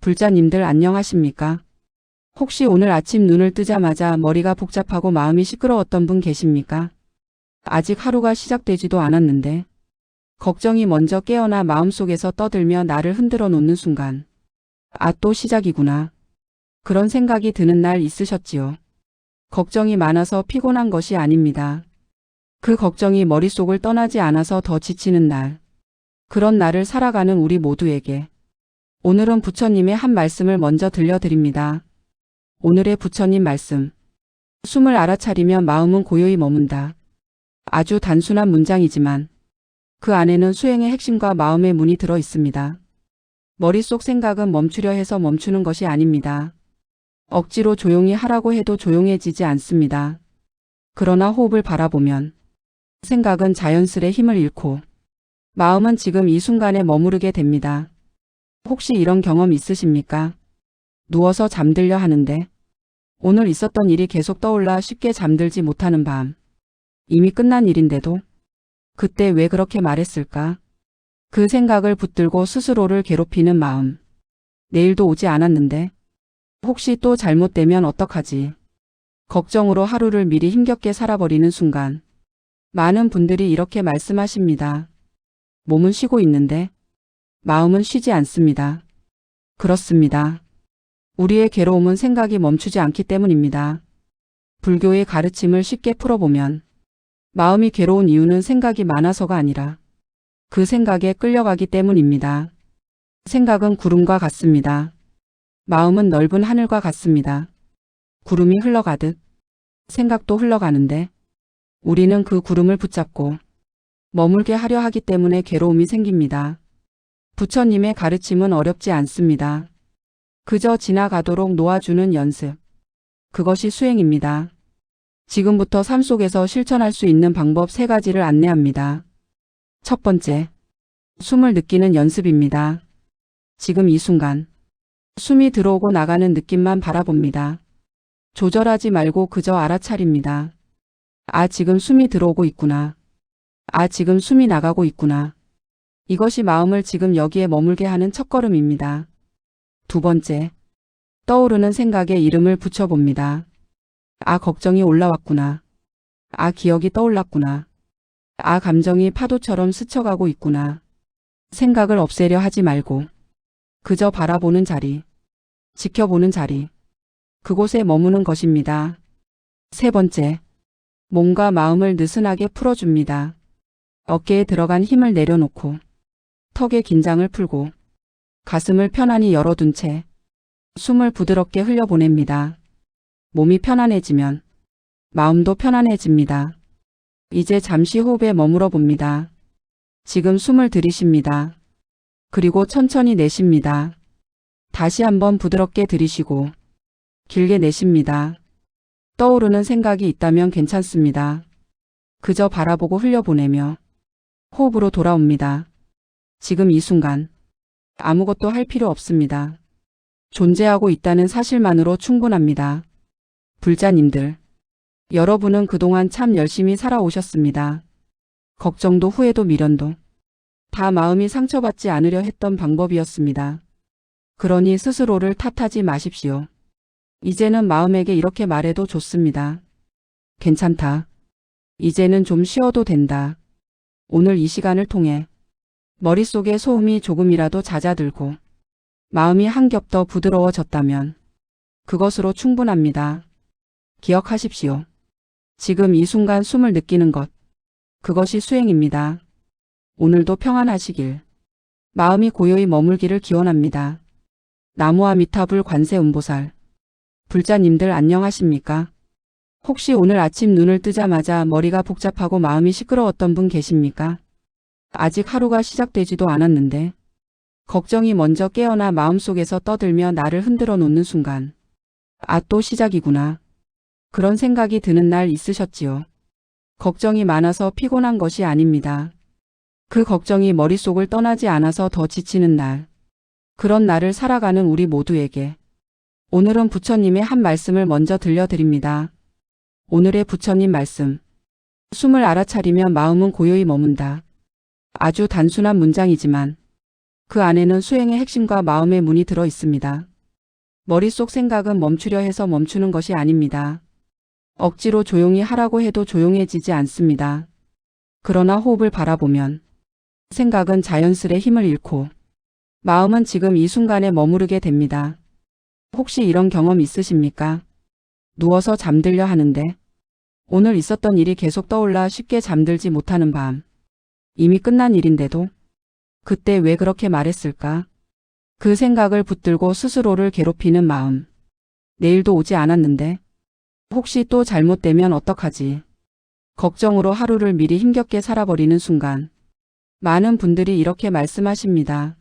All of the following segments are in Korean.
불자님들 안녕하십니까? 혹시 오늘 아침 눈을 뜨자마자 머리가 복잡하고 마음이 시끄러웠던 분 계십니까? 아직 하루가 시작되지도 않았는데 걱정이 먼저 깨어나 마음속에서 떠들며 나를 흔들어 놓는 순간 아, 또 시작이구나. 그런 생각이 드는 날 있으셨지요? 걱정이 많아서 피곤한 것이 아닙니다. 그 걱정이 머릿속을 떠나지 않아서 더 지치는 날. 그런 날을 살아가는 우리 모두에게 오늘은 부처님의 한 말씀을 먼저 들려드립니다. 오늘의 부처님 말씀. 숨을 알아차리면 마음은 고요히 머문다. 아주 단순한 문장이지만 그 안에는 수행의 핵심과 마음의 문이 들어 있습니다. 머릿속 생각은 멈추려 해서 멈추는 것이 아닙니다. 억지로 조용히 하라고 해도 조용해지지 않습니다. 그러나 호흡을 바라보면 생각은 자연스레 힘을 잃고 마음은 지금 이 순간에 머무르게 됩니다. 혹시 이런 경험 있으십니까? 누워서 잠들려 하는데 오늘 있었던 일이 계속 떠올라 쉽게 잠들지 못하는 밤. 이미 끝난 일인데도 그때 왜 그렇게 말했을까? 그 생각을 붙들고 스스로를 괴롭히는 마음. 내일도 오지 않았는데 혹시 또 잘못되면 어떡하지? 걱정으로 하루를 미리 힘겹게 살아버리는 순간 많은 분들이 이렇게 말씀하십니다. 몸은 쉬고 있는데 마음은 쉬지 않습니다. 그렇습니다. 우리의 괴로움은 생각이 멈추지 않기 때문입니다. 불교의 가르침을 쉽게 풀어보면 마음이 괴로운 이유는 생각이 많아서가 아니라 그 생각에 끌려가기 때문입니다. 생각은 구름과 같습니다. 마음은 넓은 하늘과 같습니다. 구름이 흘러가듯 생각도 흘러가는데 우리는 그 구름을 붙잡고 머물게 하려 하기 때문에 괴로움이 생깁니다. 부처님의 가르침은 어렵지 않습니다. 그저 지나가도록 놓아주는 연습. 그것이 수행입니다. 지금부터 삶 속에서 실천할 수 있는 방법 3가지를 안내합니다. 첫 번째, 숨을 느끼는 연습입니다. 지금 이 순간, 숨이 들어오고 나가는 느낌만 바라봅니다. 조절하지 말고 그저 알아차립니다. 아, 지금 숨이 들어오고 있구나. 아, 지금 숨이 나가고 있구나. 이것이 마음을 지금 여기에 머물게 하는 첫걸음입니다. 두 번째, 떠오르는 생각에 이름을 붙여봅니다. 아, 걱정이 올라왔구나. 아, 기억이 떠올랐구나. 아, 감정이 파도처럼 스쳐가고 있구나. 생각을 없애려 하지 말고 그저 바라보는 자리, 지켜보는 자리, 그곳에 머무는 것입니다. 세 번째, 몸과 마음을 느슨하게 풀어줍니다. 어깨에 들어간 힘을 내려놓고 턱의 긴장을 풀고 가슴을 편안히 열어둔 채 숨을 부드럽게 흘려보냅니다. 몸이 편안해지면 마음도 편안해집니다. 이제 잠시 호흡에 머물어 봅니다. 지금 숨을 들이쉽니다. 그리고 천천히 내쉽니다. 다시 한번 부드럽게 들이쉬고 길게 내쉽니다. 떠오르는 생각이 있다면 괜찮습니다. 그저 바라보고 흘려보내며 호흡으로 돌아옵니다. 지금 이 순간 아무것도 할 필요 없습니다. 존재하고 있다는 사실만으로 충분합니다. 불자님들, 여러분은 그동안 참 열심히 살아오셨습니다. 걱정도 후회도 미련도 다 마음이 상처받지 않으려 했던 방법이었습니다. 그러니 스스로를 탓하지 마십시오. 이제는 마음에게 이렇게 말해도 좋습니다. 괜찮다. 이제는 좀 쉬어도 된다. 오늘 이 시간을 통해 머릿속에 소음이 조금이라도 잦아들고 마음이 한 겹 더 부드러워졌다면 그것으로 충분합니다. 기억하십시오. 지금 이 순간 숨을 느끼는 것, 그것이 수행입니다. 오늘도 평안하시길, 마음이 고요히 머물기를 기원합니다. 나무아미타불 관세음보살. 불자님들 안녕하십니까? 혹시 오늘 아침 눈을 뜨자마자 머리가 복잡하고 마음이 시끄러웠던 분 계십니까? 아직 하루가 시작되지도 않았는데 걱정이 먼저 깨어나 마음속에서 떠들며 나를 흔들어 놓는 순간 아, 또 시작이구나. 그런 생각이 드는 날 있으셨지요? 걱정이 많아서 피곤한 것이 아닙니다. 그 걱정이 머릿속을 떠나지 않아서 더 지치는 날. 그런 날을 살아가는 우리 모두에게 오늘은 부처님의 한 말씀을 먼저 들려드립니다. 오늘의 부처님 말씀. 숨을 알아차리면 마음은 고요히 머문다. 아주 단순한 문장이지만 그 안에는 수행의 핵심과 마음의 문이 들어 있습니다. 머릿속 생각은 멈추려 해서 멈추는 것이 아닙니다. 억지로 조용히 하라고 해도 조용해지지 않습니다. 그러나 호흡을 바라보면 생각은 자연스레 힘을 잃고 마음은 지금 이 순간에 머무르게 됩니다. 혹시 이런 경험 있으십니까? 누워서 잠들려 하는데 오늘 있었던 일이 계속 떠올라 쉽게 잠들지 못하는 밤. 이미 끝난 일인데도 그때 왜 그렇게 말했을까? 그 생각을 붙들고 스스로를 괴롭히는 마음. 내일도 오지 않았는데 혹시 또 잘못되면 어떡하지? 걱정으로 하루를 미리 힘겹게 살아버리는 순간. 많은 분들이 이렇게 말씀하십니다.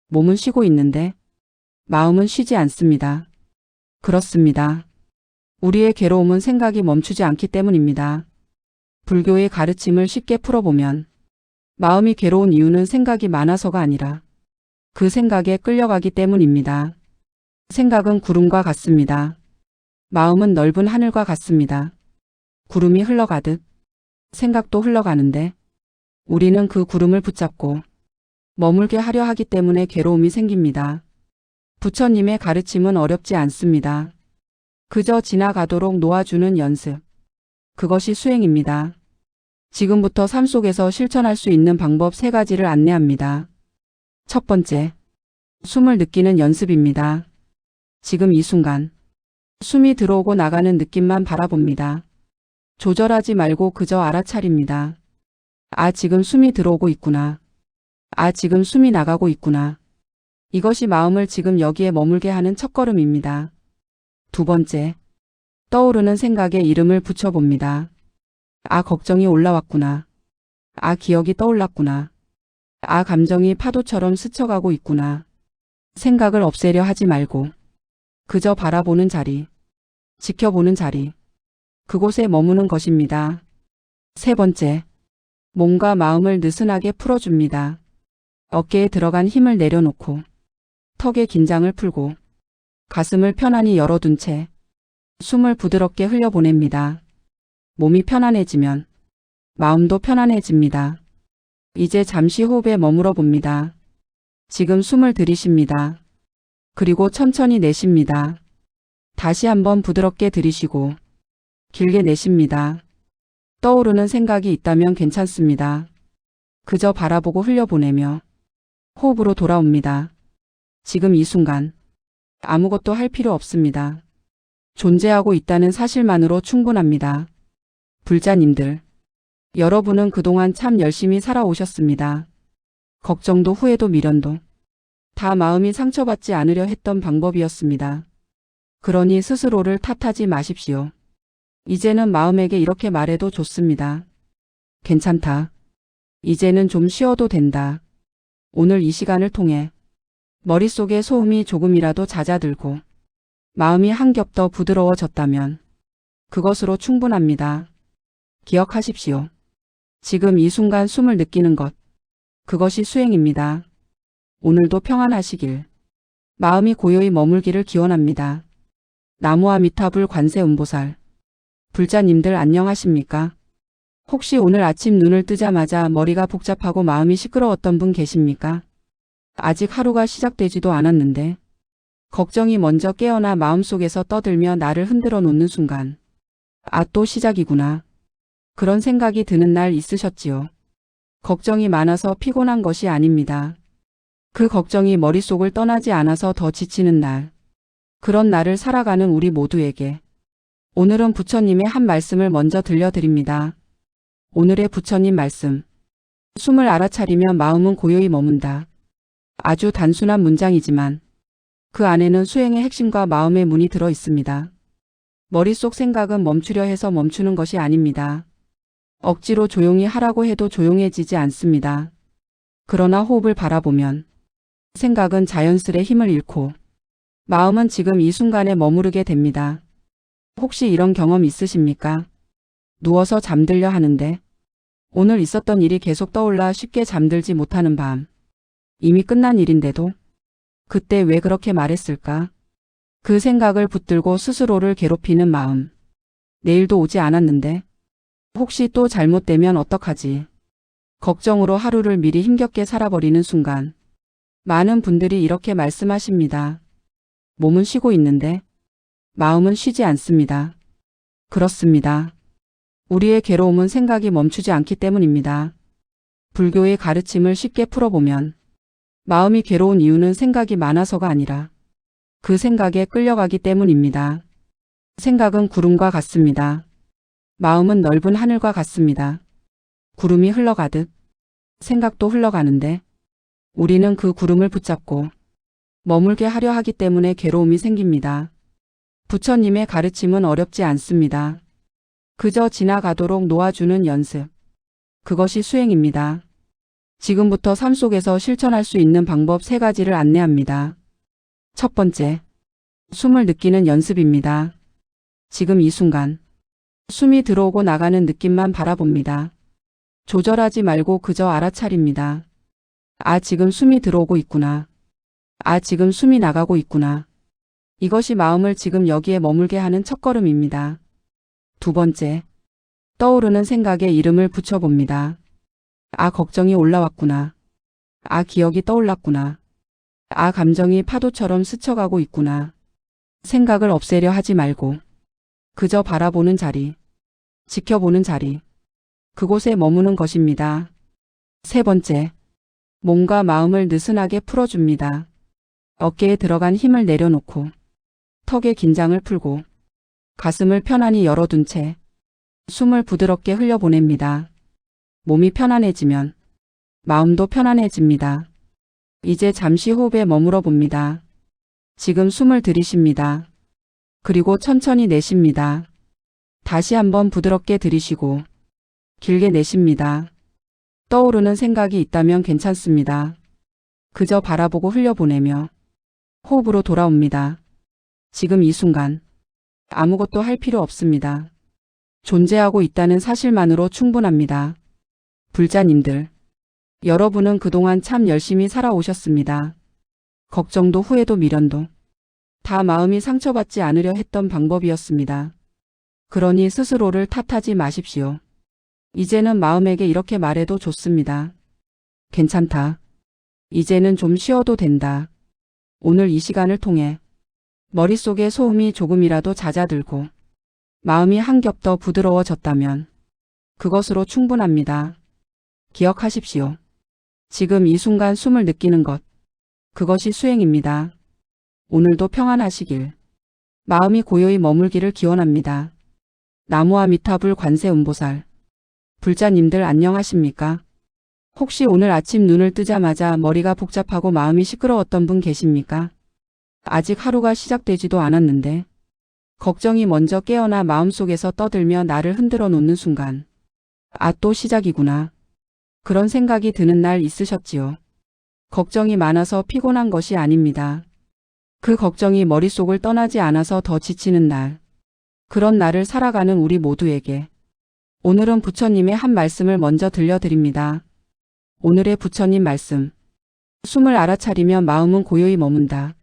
몸은 쉬고 있는데 마음은 쉬지 않습니다. 그렇습니다. 우리의 괴로움은 생각이 멈추지 않기 때문입니다. 불교의 가르침을 쉽게 풀어보면 마음이 괴로운 이유는 생각이 많아서가 아니라 그 생각에 끌려가기 때문입니다. 생각은 구름과 같습니다. 마음은 넓은 하늘과 같습니다. 구름이 흘러가듯 생각도 흘러가는데 우리는 그 구름을 붙잡고 머물게 하려 하기 때문에 괴로움이 생깁니다. 부처님의 가르침은 어렵지 않습니다. 그저 지나가도록 놓아주는 연습. 그것이 수행입니다. 지금부터 삶 속에서 실천할 수 있는 방법 3가지를 안내합니다. 첫 번째, 숨을 느끼는 연습입니다. 지금 이 순간, 숨이 들어오고 나가는 느낌만 바라봅니다. 조절하지 말고 그저 알아차립니다. 아, 지금 숨이 들어오고 있구나. 아, 지금 숨이 나가고 있구나. 이것이 마음을 지금 여기에 머물게 하는 첫걸음입니다. 두 번째, 떠오르는 생각에 이름을 붙여봅니다. 아, 걱정이 올라왔구나. 아, 기억이 떠올랐구나. 아, 감정이 파도처럼 스쳐가고 있구나. 생각을 없애려 하지 말고 그저 바라보는 자리, 지켜보는 자리, 그곳에 머무는 것입니다. 세 번째, 몸과 마음을 느슨하게 풀어줍니다. 어깨에 들어간 힘을 내려놓고 턱의 긴장을 풀고 가슴을 편안히 열어둔 채 숨을 부드럽게 흘려보냅니다. 몸이 편안해지면 마음도 편안해집니다. 이제 잠시 호흡에 머물어 봅니다. 지금 숨을 들이쉽니다. 그리고 천천히 내쉽니다. 다시 한번 부드럽게 들이쉬고 길게 내쉽니다. 떠오르는 생각이 있다면 괜찮습니다. 그저 바라보고 흘려보내며 호흡으로 돌아옵니다. 지금 이 순간 아무것도 할 필요 없습니다. 존재하고 있다는 사실만으로 충분합니다. 불자님들, 여러분은 그동안 참 열심히 살아오셨습니다. 걱정도 후회도 미련도 다 마음이 상처받지 않으려 했던 방법이었습니다. 그러니 스스로를 탓하지 마십시오. 이제는 마음에게 이렇게 말해도 좋습니다. 괜찮다. 이제는 좀 쉬어도 된다. 오늘 이 시간을 통해 머릿속에 소음이 조금이라도 잦아들고 마음이 한 겹 더 부드러워졌다면 그것으로 충분합니다. 기억하십시오. 지금 이 순간 숨을 느끼는 것, 그것이 수행입니다. 오늘도 평안하시길, 마음이 고요히 머물기를 기원합니다. 나무아미타불 관세음보살. 불자님들 안녕하십니까? 혹시 오늘 아침 눈을 뜨자마자 머리가 복잡하고 마음이 시끄러웠던 분 계십니까? 아직 하루가 시작되지도 않았는데 걱정이 먼저 깨어나 마음속에서 떠들며 나를 흔들어 놓는 순간, 아, 또 시작이구나. 그런 생각이 드는 날 있으셨지요? 걱정이 많아서 피곤한 것이 아닙니다. 그 걱정이 머릿속을 떠나지 않아서 더 지치는 날. 그런 날을 살아가는 우리 모두에게 오늘은 부처님의 한 말씀을 먼저 들려드립니다. 오늘의 부처님 말씀. 숨을 알아차리면 마음은 고요히 머문다. 아주 단순한 문장이지만 그 안에는 수행의 핵심과 마음의 문이 들어 있습니다. 머릿속 생각은 멈추려 해서 멈추는 것이 아닙니다. 억지로 조용히 하라고 해도 조용해지지 않습니다. 그러나 호흡을 바라보면 생각은 자연스레 힘을 잃고 마음은 지금 이 순간에 머무르게 됩니다. 혹시 이런 경험 있으십니까? 누워서 잠들려 하는데 오늘 있었던 일이 계속 떠올라 쉽게 잠들지 못하는 밤. 이미 끝난 일인데도 그때 왜 그렇게 말했을까? 그 생각을 붙들고 스스로를 괴롭히는 마음. 내일도 오지 않았는데 혹시 또 잘못되면 어떡하지? 걱정으로 하루를 미리 힘겹게 살아버리는 순간. 많은 분들이 이렇게 말씀하십니다. 몸은 쉬고 있는데 마음은 쉬지 않습니다. 그렇습니다. 우리의 괴로움은 생각이 멈추지 않기 때문입니다. 불교의 가르침을 쉽게 풀어보면 마음이 괴로운 이유는 생각이 많아서가 아니라 그 생각에 끌려가기 때문입니다. 생각은 구름과 같습니다. 마음은 넓은 하늘과 같습니다. 구름이 흘러가듯 생각도 흘러가는데 우리는 그 구름을 붙잡고 머물게 하려 하기 때문에 괴로움이 생깁니다. 부처님의 가르침은 어렵지 않습니다. 그저 지나가도록 놓아주는 연습. 그것이 수행입니다. 지금부터 삶 속에서 실천할 수 있는 방법 3가지를 안내합니다. 첫 번째, 숨을 느끼는 연습입니다. 지금 이 순간, 숨이 들어오고 나가는 느낌만 바라봅니다. 조절하지 말고 그저 알아차립니다. 아, 지금 숨이 들어오고 있구나. 아, 지금 숨이 나가고 있구나. 이것이 마음을 지금 여기에 머물게 하는 첫걸음입니다. 두 번째, 떠오르는 생각에 이름을 붙여봅니다. 아, 걱정이 올라왔구나. 아, 기억이 떠올랐구나. 아, 감정이 파도처럼 스쳐가고 있구나. 생각을 없애려 하지 말고 그저 바라보는 자리, 지켜보는 자리, 그곳에 머무는 것입니다. 세 번째, 몸과 마음을 느슨하게 풀어줍니다. 어깨에 들어간 힘을 내려놓고 턱의 긴장을 풀고 가슴을 편안히 열어둔 채 숨을 부드럽게 흘려보냅니다. 몸이 편안해지면 마음도 편안해집니다. 이제 잠시 호흡에 머물러 봅니다. 지금 숨을 들이쉽니다. 그리고 천천히 내쉽니다. 다시 한번 부드럽게 들이쉬고 길게 내쉽니다. 떠오르는 생각이 있다면 괜찮습니다. 그저 바라보고 흘려보내며 호흡으로 돌아옵니다. 지금 이 순간 아무것도 할 필요 없습니다. 존재하고 있다는 사실만으로 충분합니다. 불자님들, 여러분은 그동안 참 열심히 살아오셨습니다. 걱정도 후회도 미련도 다 마음이 상처받지 않으려 했던 방법이었습니다. 그러니 스스로를 탓하지 마십시오. 이제는 마음에게 이렇게 말해도 좋습니다. 괜찮다. 이제는 좀 쉬어도 된다. 오늘 이 시간을 통해 머릿속에 소음이 조금이라도 잦아들고 마음이 한 겹 더 부드러워졌다면 그것으로 충분합니다. 기억하십시오. 지금 이 순간 숨을 느끼는 것, 그것이 수행입니다. 오늘도 평안하시길, 마음이 고요히 머물기를 기원합니다. 나무아미타불 관세음보살. 불자님들 안녕하십니까? 혹시 오늘 아침 눈을 뜨자마자 머리가 복잡하고 마음이 시끄러웠던 분 계십니까? 아직 하루가 시작되지도 않았는데 걱정이 먼저 깨어나 마음속에서 떠들며 나를 흔들어 놓는 순간, 아, 또 시작이구나. 그런 생각이 드는 날 있으셨지요? 걱정이 많아서 피곤한 것이 아닙니다. 그 걱정이 머릿속을 떠나지 않아서 더 지치는 날. 그런 날을 살아가는 우리 모두에게 오늘은 부처님의 한 말씀을 먼저 들려드립니다. 오늘의 부처님 말씀. 숨을 알아차리면 마음은 고요히 머문다.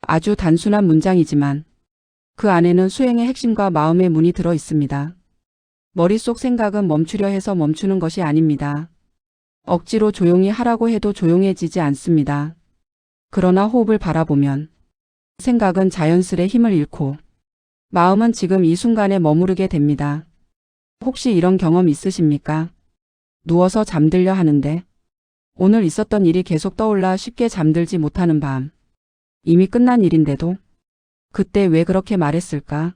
아주 단순한 문장이지만 그 안에는 수행의 핵심과 마음의 문이 들어 있습니다. 머릿속 생각은 멈추려 해서 멈추는 것이 아닙니다. 억지로 조용히 하라고 해도 조용해지지 않습니다. 그러나 호흡을 바라보면 생각은 자연스레 힘을 잃고 마음은 지금 이 순간에 머무르게 됩니다. 혹시 이런 경험 있으십니까? 누워서 잠들려 하는데 오늘 있었던 일이 계속 떠올라 쉽게 잠들지 못하는 밤. 이미 끝난 일인데도 그때 왜 그렇게 말했을까?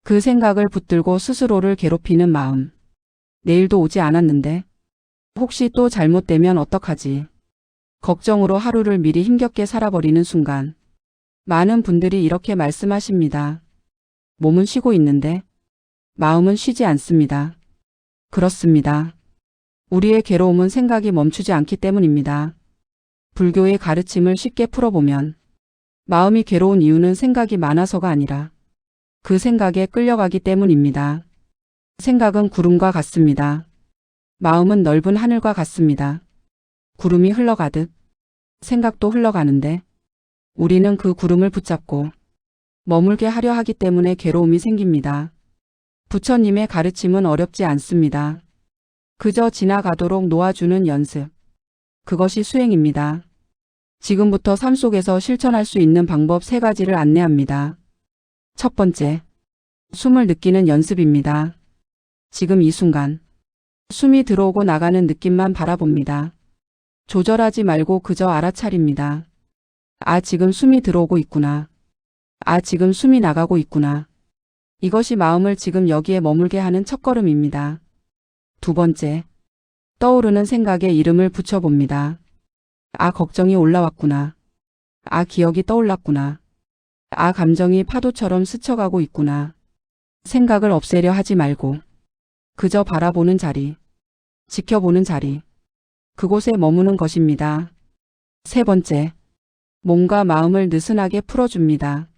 그 생각을 붙들고 스스로를 괴롭히는 마음. 내일도 오지 않았는데 혹시 또 잘못되면 어떡하지? 걱정으로 하루를 미리 힘겹게 살아버리는 순간. 많은 분들이 이렇게 말씀하십니다. 몸은 쉬고 있는데 마음은 쉬지 않습니다. 그렇습니다. 우리의 괴로움은 생각이 멈추지 않기 때문입니다. 불교의 가르침을 쉽게 풀어보면 마음이 괴로운 이유는 생각이 많아서가 아니라 그 생각에 끌려가기 때문입니다. 생각은 구름과 같습니다. 마음은 넓은 하늘과 같습니다. 구름이 흘러가듯 생각도 흘러가는데 우리는 그 구름을 붙잡고 머물게 하려 하기 때문에 괴로움이 생깁니다. 부처님의 가르침은 어렵지 않습니다. 그저 지나가도록 놓아주는 연습. 그것이 수행입니다. 지금부터 삶 속에서 실천할 수 있는 방법 3가지를 안내합니다. 첫 번째, 숨을 느끼는 연습입니다. 지금 이 순간, 숨이 들어오고 나가는 느낌만 바라봅니다. 조절하지 말고 그저 알아차립니다. 아, 지금 숨이 들어오고 있구나. 아, 지금 숨이 나가고 있구나. 이것이 마음을 지금 여기에 머물게 하는 첫걸음입니다. 두 번째, 떠오르는 생각에 이름을 붙여봅니다. 아, 걱정이 올라왔구나. 아, 기억이 떠올랐구나. 아, 감정이 파도처럼 스쳐가고 있구나. 생각을 없애려 하지 말고 그저 바라보는 자리, 지켜보는 자리, 그곳에 머무는 것입니다. 세 번째, 몸과 마음을 느슨하게 풀어줍니다.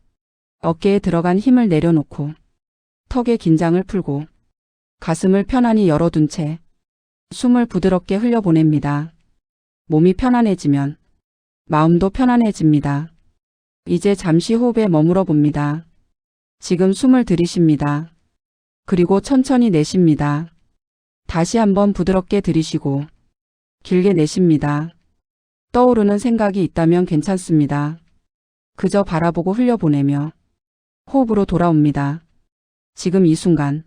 어깨에 들어간 힘을 내려놓고 턱의 긴장을 풀고 가슴을 편안히 열어둔 채 숨을 부드럽게 흘려보냅니다. 몸이 편안해지면 마음도 편안해집니다. 이제 잠시 호흡에 머물러 봅니다. 지금 숨을 들이쉽니다. 그리고 천천히 내쉽니다. 다시 한번 부드럽게 들이쉬고 길게 내쉽니다. 떠오르는 생각이 있다면 괜찮습니다. 그저 바라보고 흘려보내며 호흡으로 돌아옵니다. 지금 이 순간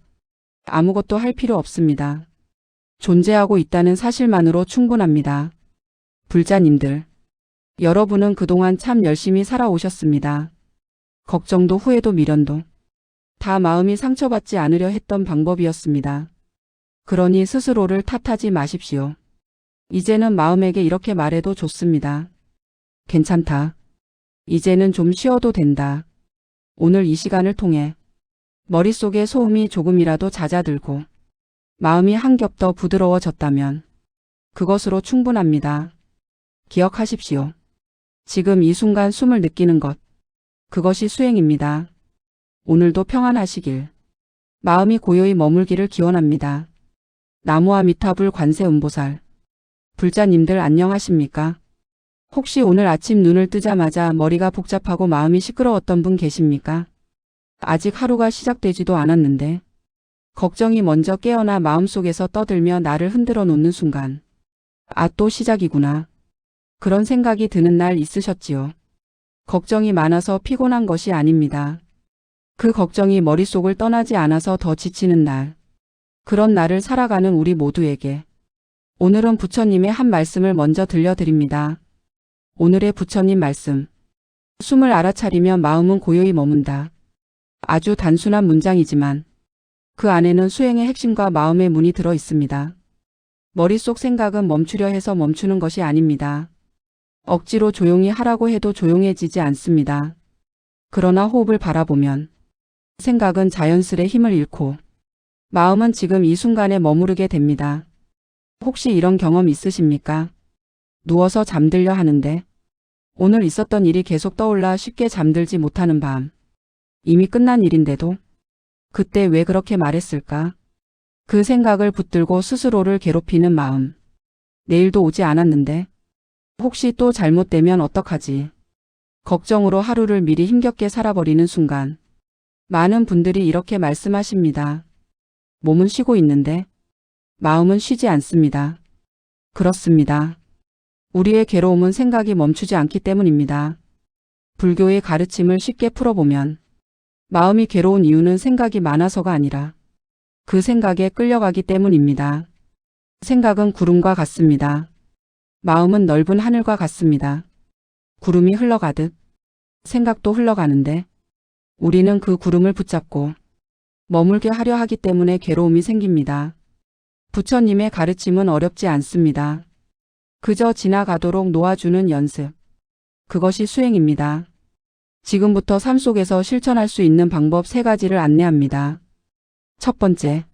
아무것도 할 필요 없습니다. 존재하고 있다는 사실만으로 충분합니다. 불자님들, 여러분은 그동안 참 열심히 살아오셨습니다. 걱정도 후회도 미련도 다 마음이 상처받지 않으려 했던 방법이었습니다. 그러니 스스로를 탓하지 마십시오. 이제는 마음에게 이렇게 말해도 좋습니다. 괜찮다. 이제는 좀 쉬어도 된다. 오늘 이 시간을 통해 머릿속에 소음이 조금이라도 잦아들고 마음이 한 겹 더 부드러워졌다면 그것으로 충분합니다. 기억하십시오. 지금 이 순간 숨을 느끼는 것, 그것이 수행입니다. 오늘도 평안하시길, 마음이 고요히 머물기를 기원합니다. 나무아미타불 관세음보살. 불자님들 안녕하십니까? 혹시 오늘 아침 눈을 뜨자마자 머리가 복잡하고 마음이 시끄러웠던 분 계십니까? 아직 하루가 시작되지도 않았는데 걱정이 먼저 깨어나 마음속에서 떠들며 나를 흔들어 놓는 순간, 아, 또 시작이구나. 그런 생각이 드는 날 있으셨지요? 걱정이 많아서 피곤한 것이 아닙니다. 그 걱정이 머릿속을 떠나지 않아서 더 지치는 날. 그런 날을 살아가는 우리 모두에게 오늘은 부처님의 한 말씀을 먼저 들려드립니다. 오늘의 부처님 말씀. 숨을 알아차리면 마음은 고요히 머문다. 아주 단순한 문장이지만 그 안에는 수행의 핵심과 마음의 문이 들어 있습니다. 머릿속 생각은 멈추려 해서 멈추는 것이 아닙니다. 억지로 조용히 하라고 해도 조용해지지 않습니다. 그러나 호흡을 바라보면 생각은 자연스레 힘을 잃고 마음은 지금 이 순간에 머무르게 됩니다. 혹시 이런 경험 있으십니까? 누워서 잠들려 하는데 오늘 있었던 일이 계속 떠올라 쉽게 잠들지 못하는 밤. 이미 끝난 일인데도 그때 왜 그렇게 말했을까? 그 생각을 붙들고 스스로를 괴롭히는 마음. 내일도 오지 않았는데 혹시 또 잘못되면 어떡하지? 걱정으로 하루를 미리 힘겹게 살아버리는 순간. 많은 분들이 이렇게 말씀하십니다. 몸은 쉬고 있는데 마음은 쉬지 않습니다. 그렇습니다. 우리의 괴로움은 생각이 멈추지 않기 때문입니다. 불교의 가르침을 쉽게 풀어보면 마음이 괴로운 이유는 생각이 많아서가 아니라 그 생각에 끌려가기 때문입니다. 생각은 구름과 같습니다. 마음은 넓은 하늘과 같습니다. 구름이 흘러가듯 생각도 흘러가는데 우리는 그 구름을 붙잡고 머물게 하려 하기 때문에 괴로움이 생깁니다. 부처님의 가르침은 어렵지 않습니다. 그저 지나가도록 놓아주는 연습. 그것이 수행입니다. 지금부터 삶 속에서 실천할 수 있는 방법 3가지를 안내합니다. 첫 번째,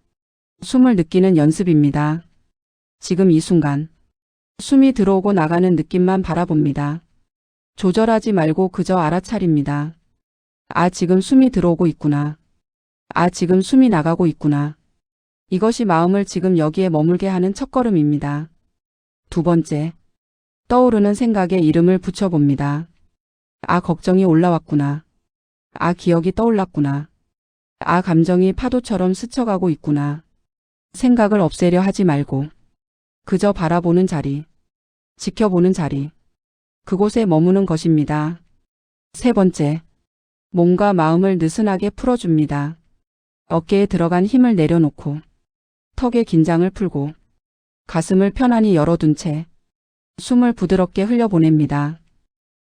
숨을 느끼는 연습입니다. 지금 이 순간, 숨이 들어오고 나가는 느낌만 바라봅니다. 조절하지 말고 그저 알아차립니다. 아, 지금 숨이 들어오고 있구나. 아, 지금 숨이 나가고 있구나. 이것이 마음을 지금 여기에 머물게 하는 첫걸음입니다. 두 번째, 떠오르는 생각에 이름을 붙여봅니다. 아, 걱정이 올라왔구나. 아, 기억이 떠올랐구나. 아, 감정이 파도처럼 스쳐가고 있구나. 생각을 없애려 하지 말고 그저 바라보는 자리, 지켜보는 자리, 그곳에 머무는 것입니다. 세 번째, 몸과 마음을 느슨하게 풀어줍니다. 어깨에 들어간 힘을 내려놓고 턱의 긴장을 풀고 가슴을 편안히 열어둔 채 숨을 부드럽게 흘려보냅니다.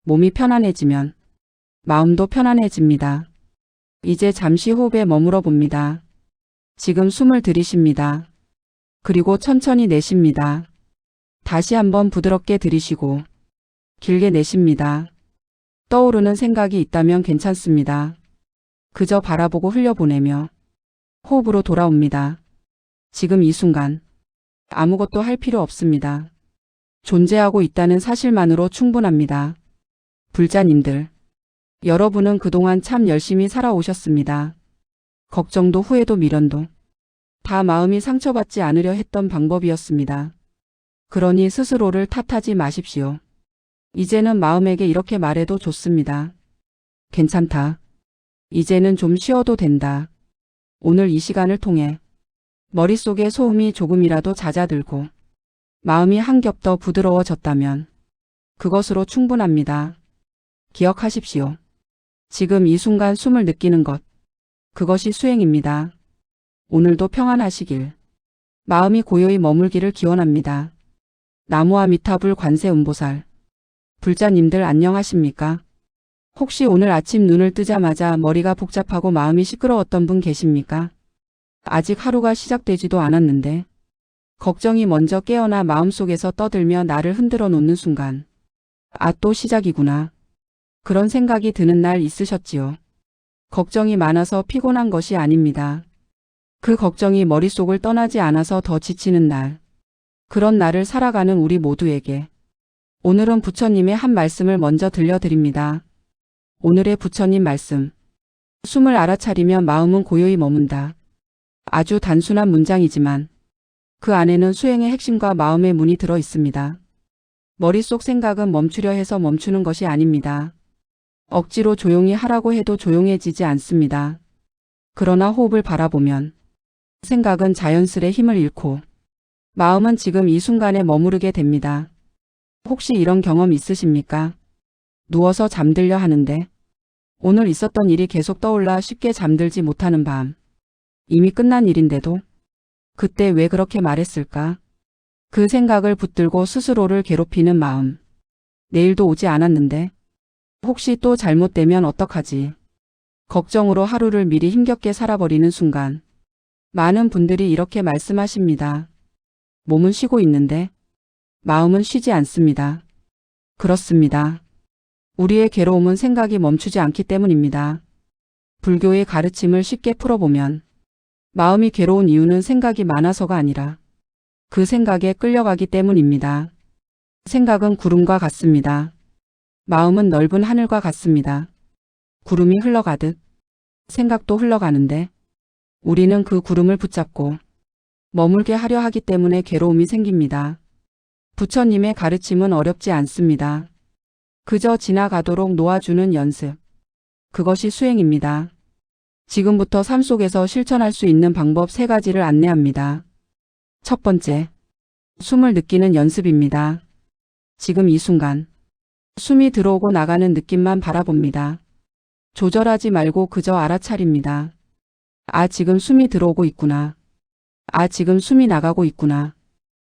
몸이 편안해지면 마음도 편안해집니다. 이제 잠시 호흡에 머물러 봅니다. 지금 숨을 들이쉽니다. 그리고 천천히 내쉽니다. 다시 한번 부드럽게 들이쉬고 길게 내쉽니다. 떠오르는 생각이 있다면 괜찮습니다. 그저 바라보고 흘려보내며 호흡으로 돌아옵니다. 지금 이 순간 아무것도 할 필요 없습니다. 존재하고 있다는 사실만으로 충분합니다. 불자님들, 여러분은 그동안 참 열심히 살아오셨습니다. 걱정도 후회도 미련도 다 마음이 상처받지 않으려 했던 방법이었습니다. 그러니 스스로를 탓하지 마십시오. 이제는 마음에게 이렇게 말해도 좋습니다. 괜찮다. 이제는 좀 쉬어도 된다. 오늘 이 시간을 통해 머릿속에 소음이 조금이라도 잦아들고 마음이 한 겹 더 부드러워졌다면 그것으로 충분합니다. 기억하십시오. 지금 이 순간 숨을 느끼는 것, 그것이 수행입니다. 오늘도 평안하시길. 마음이 고요히 머물기를 기원합니다. 나무와 미타불 관세음보살. 불자님들 안녕하십니까? 혹시 오늘 아침 눈을 뜨자마자 머리가 복잡하고 마음이 시끄러웠던 분 계십니까? 아직 하루가 시작되지도 않았는데 걱정이 먼저 깨어나 마음속에서 떠들며 나를 흔들어 놓는 순간 아, 또 시작이구나. 그런 생각이 드는 날 있으셨지요? 걱정이 많아서 피곤한 것이 아닙니다. 그 걱정이 머릿속을 떠나지 않아서 더 지치는 날. 그런 날을 살아가는 우리 모두에게 오늘은 부처님의 한 말씀을 먼저 들려드립니다. 오늘의 부처님 말씀. 숨을 알아차리면 마음은 고요히 머문다. 아주 단순한 문장이지만 그 안에는 수행의 핵심과 마음의 문이 들어 있습니다. 머릿속 생각은 멈추려 해서 멈추는 것이 아닙니다. 억지로 조용히 하라고 해도 조용해지지 않습니다. 그러나 호흡을 바라보면 생각은 자연스레 힘을 잃고 마음은 지금 이 순간에 머무르게 됩니다. 혹시 이런 경험 있으십니까? 누워서 잠들려 하는데 오늘 있었던 일이 계속 떠올라 쉽게 잠들지 못하는 밤. 이미 끝난 일인데도 그때 왜 그렇게 말했을까? 그 생각을 붙들고 스스로를 괴롭히는 마음. 내일도 오지 않았는데 혹시 또 잘못되면 어떡하지? 걱정으로 하루를 미리 힘겹게 살아버리는 순간 많은 분들이 이렇게 말씀하십니다. 몸은 쉬고 있는데 마음은 쉬지 않습니다. 그렇습니다. 우리의 괴로움은 생각이 멈추지 않기 때문입니다. 불교의 가르침을 쉽게 풀어보면 마음이 괴로운 이유는 생각이 많아서가 아니라 그 생각에 끌려가기 때문입니다. 생각은 구름과 같습니다. 마음은 넓은 하늘과 같습니다. 구름이 흘러가듯 생각도 흘러가는데 우리는 그 구름을 붙잡고 머물게 하려 하기 때문에 괴로움이 생깁니다. 부처님의 가르침은 어렵지 않습니다. 그저 지나가도록 놓아주는 연습. 그것이 수행입니다. 지금부터 삶 속에서 실천할 수 있는 방법 3가지를 안내합니다. 첫 번째, 숨을 느끼는 연습입니다. 지금 이 순간, 숨이 들어오고 나가는 느낌만 바라봅니다. 조절하지 말고 그저 알아차립니다. 아, 지금 숨이 들어오고 있구나. 아, 지금 숨이 나가고 있구나.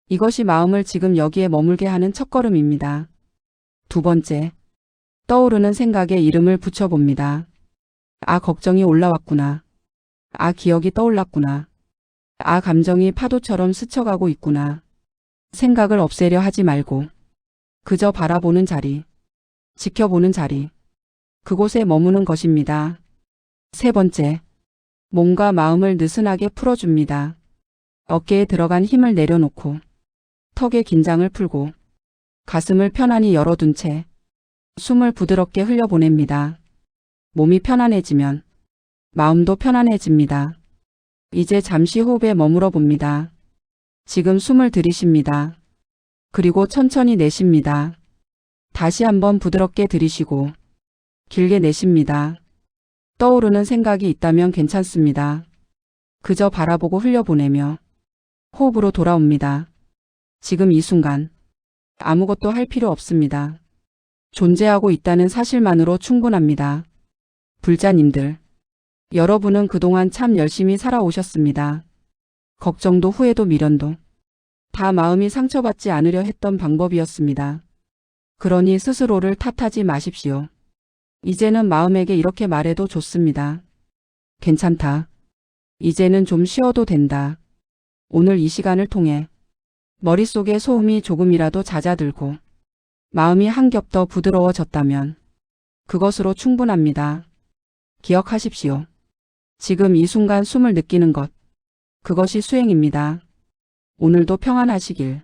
이것이 마음을 지금 여기에 머물게 하는 첫걸음입니다. 두 번째, 떠오르는 생각에 이름을 붙여봅니다. 아, 걱정이 올라왔구나. 아, 기억이 떠올랐구나. 아, 감정이 파도처럼 스쳐가고 있구나. 생각을 없애려 하지 말고 그저 바라보는 자리, 지켜보는 자리, 그곳에 머무는 것입니다. 세 번째, 몸과 마음을 느슨하게 풀어줍니다. 어깨에 들어간 힘을 내려놓고 턱의 긴장을 풀고 가슴을 편안히 열어둔 채 숨을 부드럽게 흘려보냅니다. 몸이 편안해지면 마음도 편안해집니다. 이제 잠시 호흡에 머물러 봅니다. 지금 숨을 들이쉽니다. 그리고 천천히 내쉽니다. 다시 한번 부드럽게 들이쉬고 길게 내쉽니다. 떠오르는 생각이 있다면 괜찮습니다. 그저 바라보고 흘려보내며 호흡으로 돌아옵니다. 지금 이 순간 아무것도 할 필요 없습니다. 존재하고 있다는 사실만으로 충분합니다. 불자님들, 여러분은 그동안 참 열심히 살아오셨습니다. 걱정도 후회도 미련도 다 마음이 상처받지 않으려 했던 방법이었습니다. 그러니 스스로를 탓하지 마십시오. 이제는 마음에게 이렇게 말해도 좋습니다. 괜찮다. 이제는 좀 쉬어도 된다. 오늘 이 시간을 통해 머릿속에 소음이 조금이라도 잦아들고 마음이 한 겹 더 부드러워졌다면 그것으로 충분합니다. 기억하십시오. 지금 이 순간 숨을 느끼는 것, 그것이 수행입니다. 오늘도 평안하시길,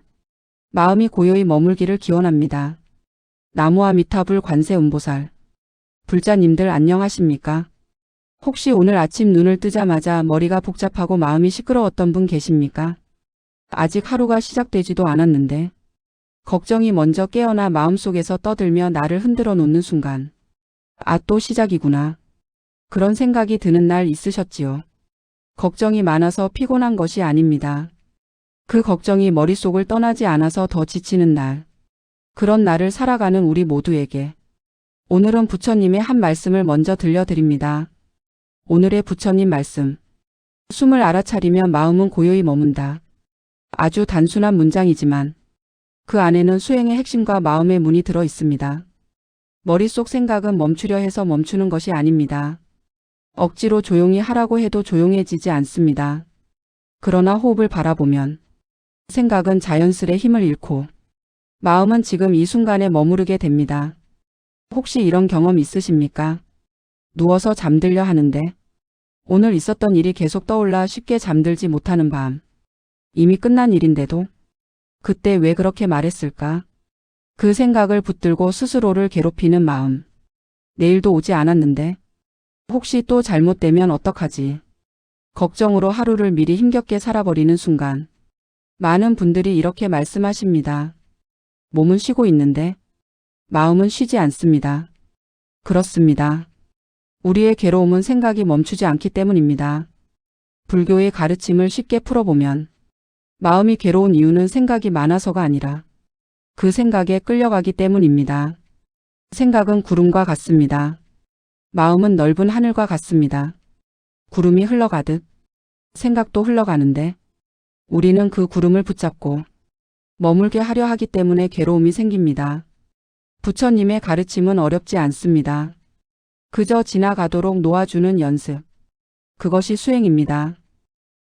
마음이 고요히 머물기를 기원합니다. 나무와 미타불 관세음보살. 불자님들 안녕하십니까? 혹시 오늘 아침 눈을 뜨자마자 머리가 복잡하고 마음이 시끄러웠던 분 계십니까? 아직 하루가 시작되지도 않았는데 걱정이 먼저 깨어나 마음속에서 떠들며 나를 흔들어 놓는 순간, 아, 또 시작이구나. 그런 생각이 드는 날 있으셨지요? 걱정이 많아서 피곤한 것이 아닙니다. 그 걱정이 머릿속을 떠나지 않아서 더 지치는 날. 그런 날을 살아가는 우리 모두에게 오늘은 부처님의 한 말씀을 먼저 들려드립니다. 오늘의 부처님 말씀. 숨을 알아차리면 마음은 고요히 머문다. 아주 단순한 문장이지만 그 안에는 수행의 핵심과 마음의 문이 들어 있습니다. 머릿속 생각은 멈추려 해서 멈추는 것이 아닙니다. 억지로 조용히 하라고 해도 조용해지지 않습니다. 그러나 호흡을 바라보면 생각은 자연스레 힘을 잃고 마음은 지금 이 순간에 머무르게 됩니다. 혹시 이런 경험 있으십니까? 누워서 잠들려 하는데 오늘 있었던 일이 계속 떠올라 쉽게 잠들지 못하는 밤. 이미 끝난 일인데도 그때 왜 그렇게 말했을까? 그 생각을 붙들고 스스로를 괴롭히는 마음. 내일도 오지 않았는데 혹시 또 잘못되면 어떡하지? 걱정으로 하루를 미리 힘겹게 살아버리는 순간 많은 분들이 이렇게 말씀하십니다. 몸은 쉬고 있는데 마음은 쉬지 않습니다. 그렇습니다. 우리의 괴로움은 생각이 멈추지 않기 때문입니다. 불교의 가르침을 쉽게 풀어보면 마음이 괴로운 이유는 생각이 많아서가 아니라 그 생각에 끌려가기 때문입니다. 생각은 구름과 같습니다. 마음은 넓은 하늘과 같습니다. 구름이 흘러가듯 생각도 흘러가는데 우리는 그 구름을 붙잡고 머물게 하려 하기 때문에 괴로움이 생깁니다. 부처님의 가르침은 어렵지 않습니다. 그저 지나가도록 놓아주는 연습. 그것이 수행입니다.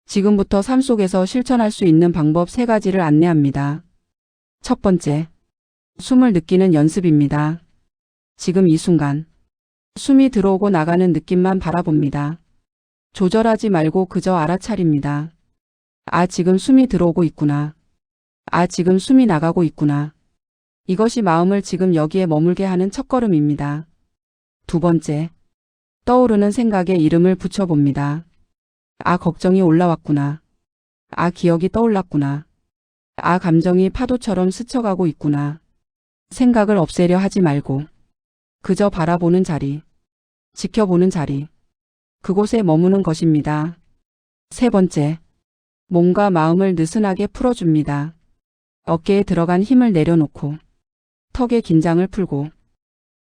지금부터 삶 속에서 실천할 수 있는 방법 3가지를 안내합니다. 첫 번째, 숨을 느끼는 연습입니다. 지금 이 순간 숨이 들어오고 나가는 느낌만 바라봅니다. 조절하지 말고 그저 알아차립니다. 아, 지금 숨이 들어오고 있구나. 아, 지금 숨이 나가고 있구나. 이것이 마음을 지금 여기에 머물게 하는 첫걸음입니다. 두 번째, 떠오르는 생각에 이름을 붙여봅니다. 아, 걱정이 올라왔구나. 아, 기억이 떠올랐구나. 아, 감정이 파도처럼 스쳐가고 있구나. 생각을 없애려 하지 말고 그저 바라보는 자리, 지켜보는 자리, 그곳에 머무는 것입니다. 세 번째, 몸과 마음을 느슨하게 풀어줍니다. 어깨에 들어간 힘을 내려놓고 턱의 긴장을 풀고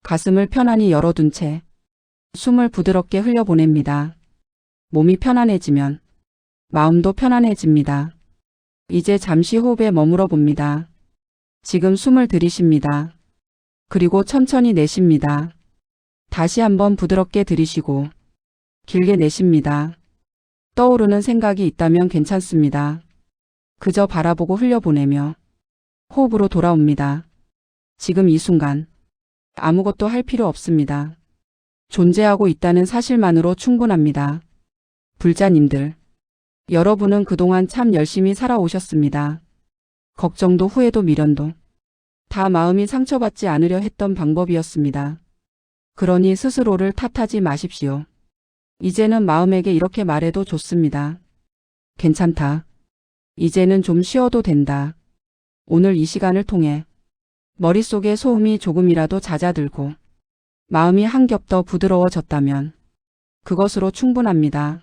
가슴을 편안히 열어둔 채 숨을 부드럽게 흘려보냅니다. 몸이 편안해지면 마음도 편안해집니다. 이제 잠시 호흡에 머물어 봅니다. 지금 숨을 들이쉽니다. 그리고 천천히 내쉽니다. 다시 한번 부드럽게 들이쉬고 길게 내쉽니다. 떠오르는 생각이 있다면 괜찮습니다. 그저 바라보고 흘려보내며 호흡으로 돌아옵니다. 지금 이 순간 아무것도 할 필요 없습니다. 존재하고 있다는 사실만으로 충분합니다. 불자님들, 여러분은 그동안 참 열심히 살아오셨습니다. 걱정도 후회도 미련도 다 마음이 상처받지 않으려 했던 방법이었습니다. 그러니 스스로를 탓하지 마십시오. 이제는 마음에게 이렇게 말해도 좋습니다. 괜찮다. 이제는 좀 쉬어도 된다. 오늘 이 시간을 통해 머릿속에 소음이 조금이라도 잦아들고 마음이 한 겹 더 부드러워졌다면 그것으로 충분합니다.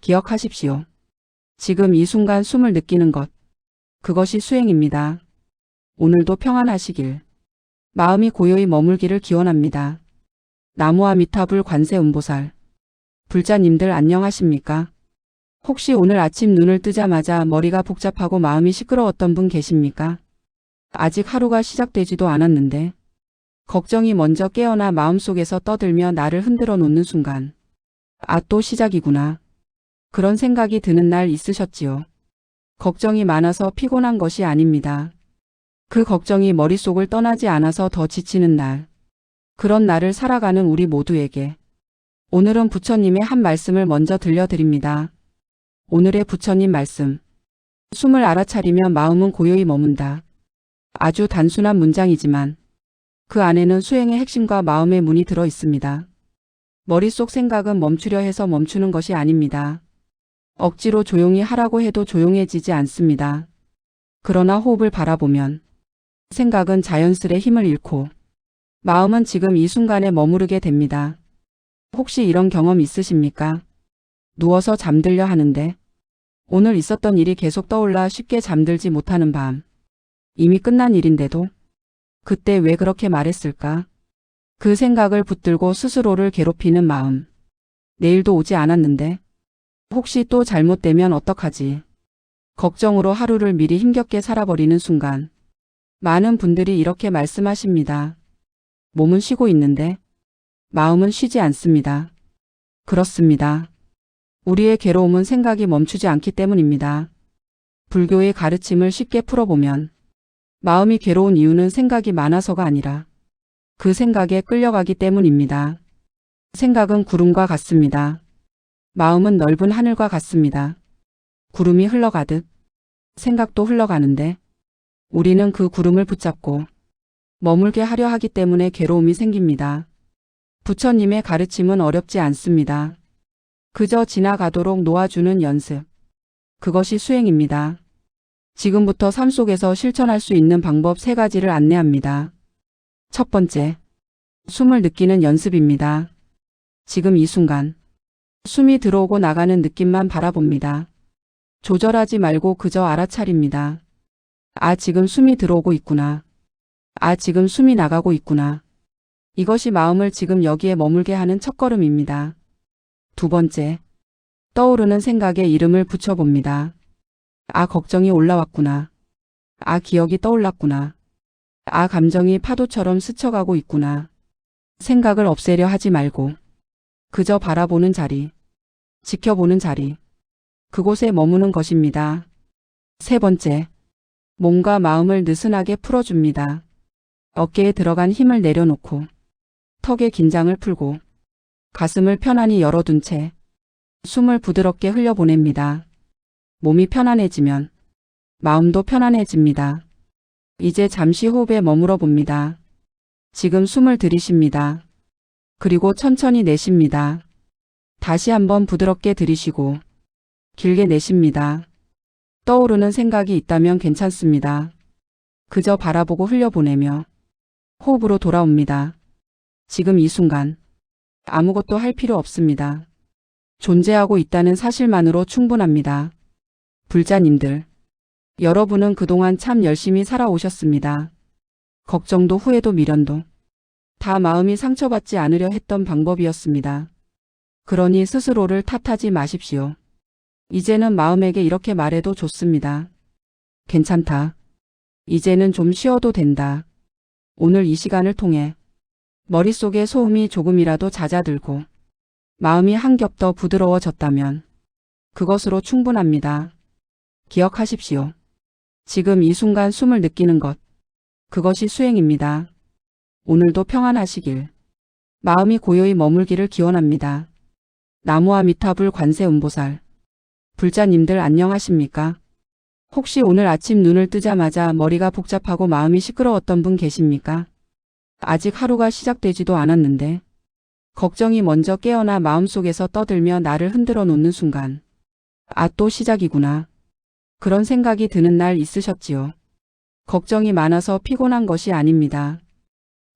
기억하십시오. 지금 이 순간 숨을 느끼는 것, 그것이 수행입니다. 오늘도 평안하시길, 마음이 고요히 머물기를 기원합니다. 나무아 미타불 관세음보살. 불자님들 안녕하십니까? 혹시 오늘 아침 눈을 뜨자마자 머리가 복잡하고 마음이 시끄러웠던 분 계십니까? 아직 하루가 시작되지도 않았는데 걱정이 먼저 깨어나 마음속에서 떠들며 나를 흔들어 놓는 순간 아, 또 시작이구나. 그런 생각이 드는 날 있으셨지요? 걱정이 많아서 피곤한 것이 아닙니다. 그 걱정이 머릿속을 떠나지 않아서 더 지치는 날. 그런 날을 살아가는 우리 모두에게 오늘은 부처님의 한 말씀을 먼저 들려드립니다. 오늘의 부처님 말씀. 숨을 알아차리면 마음은 고요히 머문다. 아주 단순한 문장이지만 그 안에는 수행의 핵심과 마음의 문이 들어 있습니다. 머릿속 생각은 멈추려 해서 멈추는 것이 아닙니다. 억지로 조용히 하라고 해도 조용해지지 않습니다. 그러나 호흡을 바라보면 생각은 자연스레 힘을 잃고 마음은 지금 이 순간에 머무르게 됩니다. 혹시 이런 경험 있으십니까? 누워서 잠들려 하는데 오늘 있었던 일이 계속 떠올라 쉽게 잠들지 못하는 밤. 이미 끝난 일인데도 그때 왜 그렇게 말했을까? 그 생각을 붙들고 스스로를 괴롭히는 마음. 내일도 오지 않았는데 혹시 또 잘못되면 어떡하지? 걱정으로 하루를 미리 힘겹게 살아버리는 순간. 많은 분들이 이렇게 말씀하십니다. 몸은 쉬고 있는데 마음은 쉬지 않습니다. 그렇습니다. 우리의 괴로움은 생각이 멈추지 않기 때문입니다. 불교의 가르침을 쉽게 풀어보면 마음이 괴로운 이유는 생각이 많아서가 아니라 그 생각에 끌려가기 때문입니다. 생각은 구름과 같습니다. 마음은 넓은 하늘과 같습니다. 구름이 흘러가듯 생각도 흘러가는데 우리는 그 구름을 붙잡고 머물게 하려 하기 때문에 괴로움이 생깁니다. 부처님의 가르침은 어렵지 않습니다. 그저 지나가도록 놓아주는 연습. 그것이 수행입니다. 지금부터 삶 속에서 실천할 수 있는 방법 3가지를 안내합니다. 첫 번째, 숨을 느끼는 연습입니다. 지금 이 순간, 숨이 들어오고 나가는 느낌만 바라봅니다. 조절하지 말고 그저 알아차립니다. 아, 지금 숨이 들어오고 있구나. 아, 지금 숨이 나가고 있구나. 이것이 마음을 지금 여기에 머물게 하는 첫걸음입니다. 두 번째, 떠오르는 생각에 이름을 붙여봅니다. 아, 걱정이 올라왔구나. 아, 기억이 떠올랐구나. 아, 감정이 파도처럼 스쳐가고 있구나. 생각을 없애려 하지 말고 그저 바라보는 자리, 지켜보는 자리, 그곳에 머무는 것입니다. 세 번째, 몸과 마음을 느슨하게 풀어줍니다. 어깨에 들어간 힘을 내려놓고 턱의 긴장을 풀고 가슴을 편안히 열어둔 채 숨을 부드럽게 흘려보냅니다. 몸이 편안해지면 마음도 편안해집니다. 이제 잠시 호흡에 머물어 봅니다. 지금 숨을 들이쉽니다. 그리고 천천히 내쉽니다. 다시 한번 부드럽게 들이쉬고 길게 내쉽니다. 떠오르는 생각이 있다면 괜찮습니다. 그저 바라보고 흘려보내며 호흡으로 돌아옵니다. 지금 이 순간 아무것도 할 필요 없습니다. 존재하고 있다는 사실만으로 충분합니다. 불자님들, 여러분은 그동안 참 열심히 살아오셨습니다. 걱정도 후회도 미련도 다 마음이 상처받지 않으려 했던 방법이었습니다. 그러니 스스로를 탓하지 마십시오. 이제는 마음에게 이렇게 말해도 좋습니다. 괜찮다. 이제는 좀 쉬어도 된다. 오늘 이 시간을 통해 머릿속에 소음이 조금이라도 잦아들고 마음이 한 겹 더 부드러워졌다면 그것으로 충분합니다. 기억하십시오. 지금 이 순간 숨을 느끼는 것, 그것이 수행입니다. 오늘도 평안하시길. 마음이 고요히 머물기를 기원합니다. 나무아 미타불 관세음보살. 불자님들 안녕하십니까? 혹시 오늘 아침 눈을 뜨자마자 머리가 복잡하고 마음이 시끄러웠던 분 계십니까? 아직 하루가 시작되지도 않았는데 걱정이 먼저 깨어나 마음속에서 떠들며 나를 흔들어 놓는 순간 아, 또 시작이구나. 그런 생각이 드는 날 있으셨지요? 걱정이 많아서 피곤한 것이 아닙니다.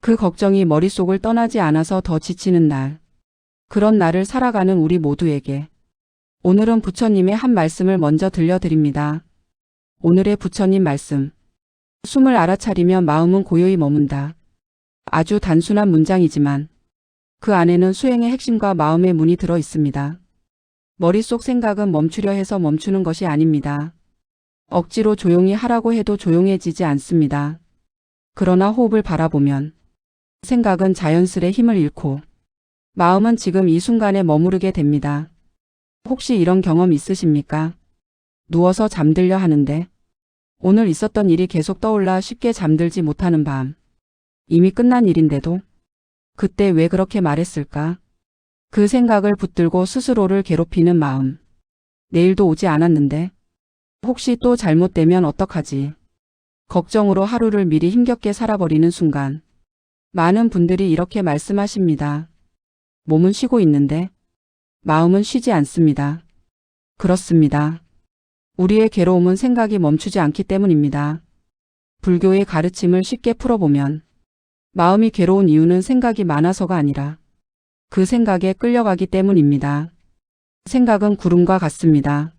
그 걱정이 머릿속을 떠나지 않아서 더 지치는 날. 그런 날을 살아가는 우리 모두에게 오늘은 부처님의 한 말씀을 먼저 들려드립니다. 오늘의 부처님 말씀. 숨을 알아차리면 마음은 고요히 머문다. 아주 단순한 문장이지만 그 안에는 수행의 핵심과 마음의 문이 들어 있습니다. 머릿속 생각은 멈추려 해서 멈추는 것이 아닙니다. 억지로 조용히 하라고 해도 조용해지지 않습니다. 그러나 호흡을 바라보면 생각은 자연스레 힘을 잃고 마음은 지금 이 순간에 머무르게 됩니다. 혹시 이런 경험 있으십니까? 누워서 잠들려 하는데 오늘 있었던 일이 계속 떠올라 쉽게 잠들지 못하는 밤. 이미 끝난 일인데도 그때 왜 그렇게 말했을까? 그 생각을 붙들고 스스로를 괴롭히는 마음. 내일도 오지 않았는데 혹시 또 잘못되면 어떡하지? 걱정으로 하루를 미리 힘겹게 살아버리는 순간. 많은 분들이 이렇게 말씀하십니다. 몸은 쉬고 있는데 마음은 쉬지 않습니다. 그렇습니다. 우리의 괴로움은 생각이 멈추지 않기 때문입니다. 불교의 가르침을 쉽게 풀어보면 마음이 괴로운 이유는 생각이 많아서가 아니라 그 생각에 끌려가기 때문입니다. 생각은 구름과 같습니다.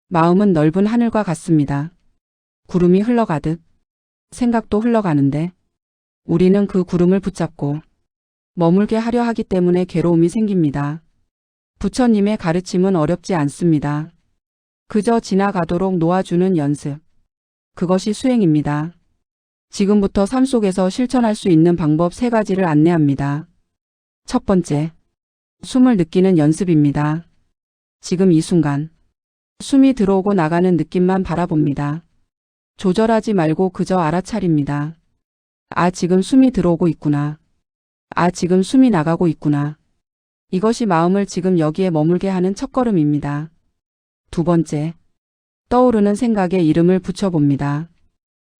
마음은 넓은 하늘과 같습니다. 구름이 흘러가듯 생각도 흘러가는데 우리는 그 구름을 붙잡고 머물게 하려 하기 때문에 괴로움이 생깁니다. 부처님의 가르침은 어렵지 않습니다. 그저 지나가도록 놓아주는 연습. 그것이 수행입니다. 지금부터 삶 속에서 실천할 수 있는 방법 3가지를 안내합니다. 첫 번째, 숨을 느끼는 연습입니다. 지금 이 순간, 숨이 들어오고 나가는 느낌만 바라봅니다. 조절하지 말고 그저 알아차립니다. 아, 지금 숨이 들어오고 있구나. 아, 지금 숨이 나가고 있구나. 이것이 마음을 지금 여기에 머물게 하는 첫걸음입니다. 두 번째, 떠오르는 생각에 이름을 붙여봅니다.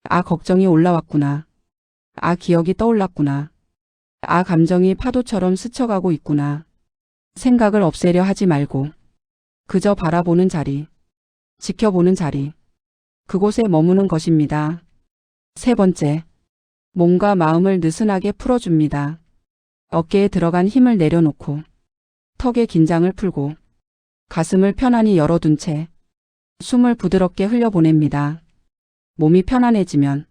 아, 걱정이 올라왔구나. 아, 기억이 떠올랐구나. 아, 감정이 파도처럼 스쳐가고 있구나. 생각을 없애려 하지 말고 그저 바라보는 자리, 지켜보는 자리, 그곳에 머무는 것입니다. 세 번째, 몸과 마음을 느슨하게 풀어줍니다. 어깨에 들어간 힘을 내려놓고 턱의 긴장을 풀고 가슴을 편안히 열어둔 채 숨을 부드럽게 흘려보냅니다. 몸이 편안해지면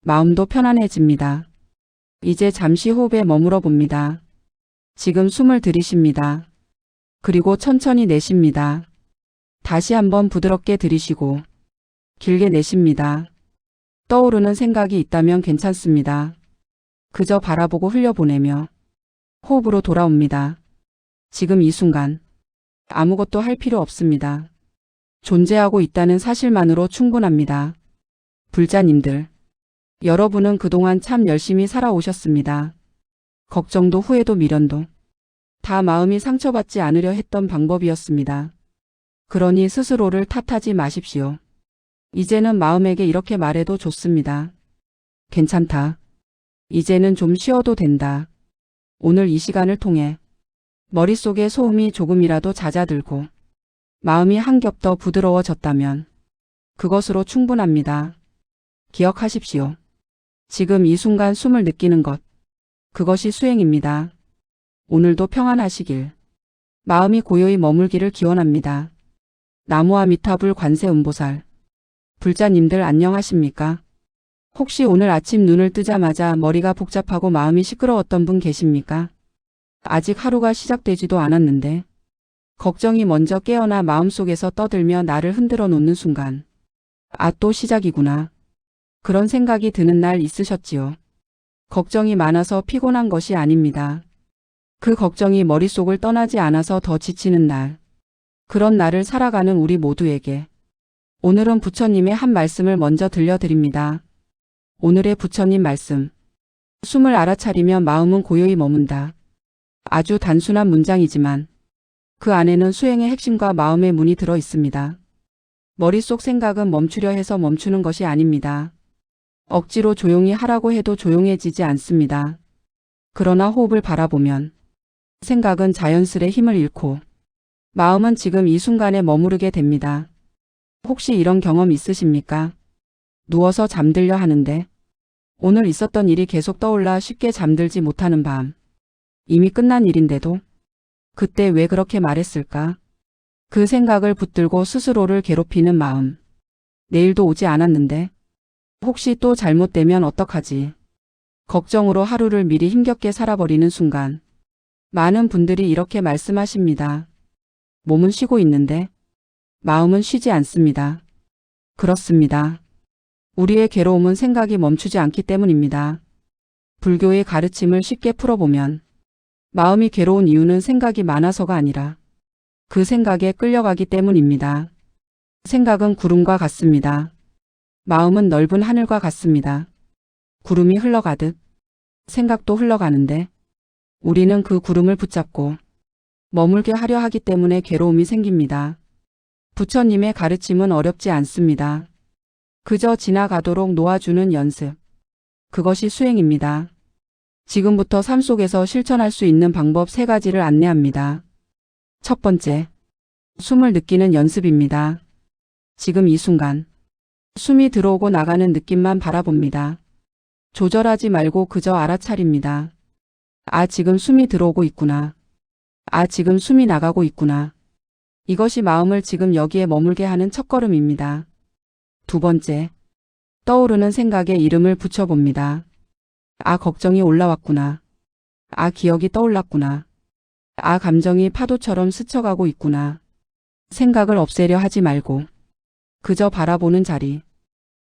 마음도 편안해집니다. 이제 잠시 호흡에 머물러 봅니다. 지금 숨을 들이쉽니다. 그리고 천천히 내쉽니다. 다시 한번 부드럽게 들이쉬고 길게 내쉽니다. 떠오르는 생각이 있다면 괜찮습니다. 그저 바라보고 흘려보내며 호흡으로 돌아옵니다. 지금 이 순간 아무것도 할 필요 없습니다. 존재하고 있다는 사실만으로 충분합니다. 불자님들, 여러분은 그동안 참 열심히 살아오셨습니다. 걱정도 후회도 미련도 다 마음이 상처받지 않으려 했던 방법이었습니다. 그러니 스스로를 탓하지 마십시오. 이제는 마음에게 이렇게 말해도 좋습니다. 괜찮다. 이제는 좀 쉬어도 된다. 오늘 이 시간을 통해 머릿속에 소음이 조금이라도 잦아들고 마음이 한 겹 더 부드러워졌다면 그것으로 충분합니다. 기억하십시오. 지금 이 순간 숨을 느끼는 것, 그것이 수행입니다. 오늘도 평안하시길. 마음이 고요히 머물기를 기원합니다. 나무아미타불 관세음보살. 불자님들 안녕하십니까? 혹시 오늘 아침 눈을 뜨자마자 머리가 복잡하고 마음이 시끄러웠던 분 계십니까? 아직 하루가 시작되지도 않았는데 걱정이 먼저 깨어나 마음속에서 떠들며 나를 흔들어 놓는 순간, 아, 또 시작이구나. 그런 생각이 드는 날 있으셨지요? 걱정이 많아서 피곤한 것이 아닙니다. 그 걱정이 머릿속을 떠나지 않아서 더 지치는 날. 그런 날을 살아가는 우리 모두에게 오늘은 부처님의 한 말씀을 먼저 들려드립니다. 오늘의 부처님 말씀. 숨을 알아차리면 마음은 고요히 머문다. 아주 단순한 문장이지만 그 안에는 수행의 핵심과 마음의 문이 들어 있습니다. 머릿속 생각은 멈추려 해서 멈추는 것이 아닙니다. 억지로 조용히 하라고 해도 조용해지지 않습니다. 그러나 호흡을 바라보면 생각은 자연스레 힘을 잃고 마음은 지금 이 순간에 머무르게 됩니다. 혹시 이런 경험 있으십니까? 누워서 잠들려 하는데 오늘 있었던 일이 계속 떠올라 쉽게 잠들지 못하는 밤. 이미 끝난 일인데도 그때 왜 그렇게 말했을까? 그 생각을 붙들고 스스로를 괴롭히는 마음. 내일도 오지 않았는데 혹시 또 잘못되면 어떡하지? 걱정으로 하루를 미리 힘겹게 살아버리는 순간 많은 분들이 이렇게 말씀하십니다. 몸은 쉬고 있는데 마음은 쉬지 않습니다. 그렇습니다. 우리의 괴로움은 생각이 멈추지 않기 때문입니다. 불교의 가르침을 쉽게 풀어보면 마음이 괴로운 이유는 생각이 많아서가 아니라 그 생각에 끌려가기 때문입니다. 생각은 구름과 같습니다. 마음은 넓은 하늘과 같습니다. 구름이 흘러가듯 생각도 흘러가는데 우리는 그 구름을 붙잡고 머물게 하려 하기 때문에 괴로움이 생깁니다. 부처님의 가르침은 어렵지 않습니다. 그저 지나가도록 놓아주는 연습. 그것이 수행입니다. 지금부터 삶 속에서 실천할 수 있는 방법 3가지를 안내합니다. 첫 번째, 숨을 느끼는 연습입니다. 지금 이 순간, 숨이 들어오고 나가는 느낌만 바라봅니다. 조절하지 말고 그저 알아차립니다. 아, 지금 숨이 들어오고 있구나. 아, 지금 숨이 나가고 있구나. 이것이 마음을 지금 여기에 머물게 하는 첫걸음입니다. 두 번째, 떠오르는 생각에 이름을 붙여봅니다. 아, 걱정이 올라왔구나. 아, 기억이 떠올랐구나. 아, 감정이 파도처럼 스쳐가고 있구나. 생각을 없애려 하지 말고 그저 바라보는 자리,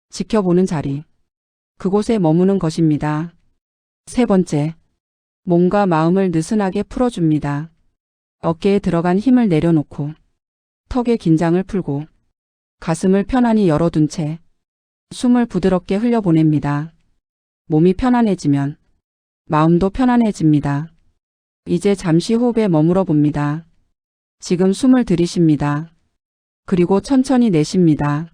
지켜보는 자리, 그곳에 머무는 것입니다. 세 번째, 몸과 마음을 느슨하게 풀어줍니다. 어깨에 들어간 힘을 내려놓고 턱의 긴장을 풀고 가슴을 편안히 열어둔 채 숨을 부드럽게 흘려보냅니다. 몸이 편안해지면 마음도 편안해집니다. 이제 잠시 호흡에 머물러 봅니다. 지금 숨을 들이쉽니다. 그리고 천천히 내쉽니다.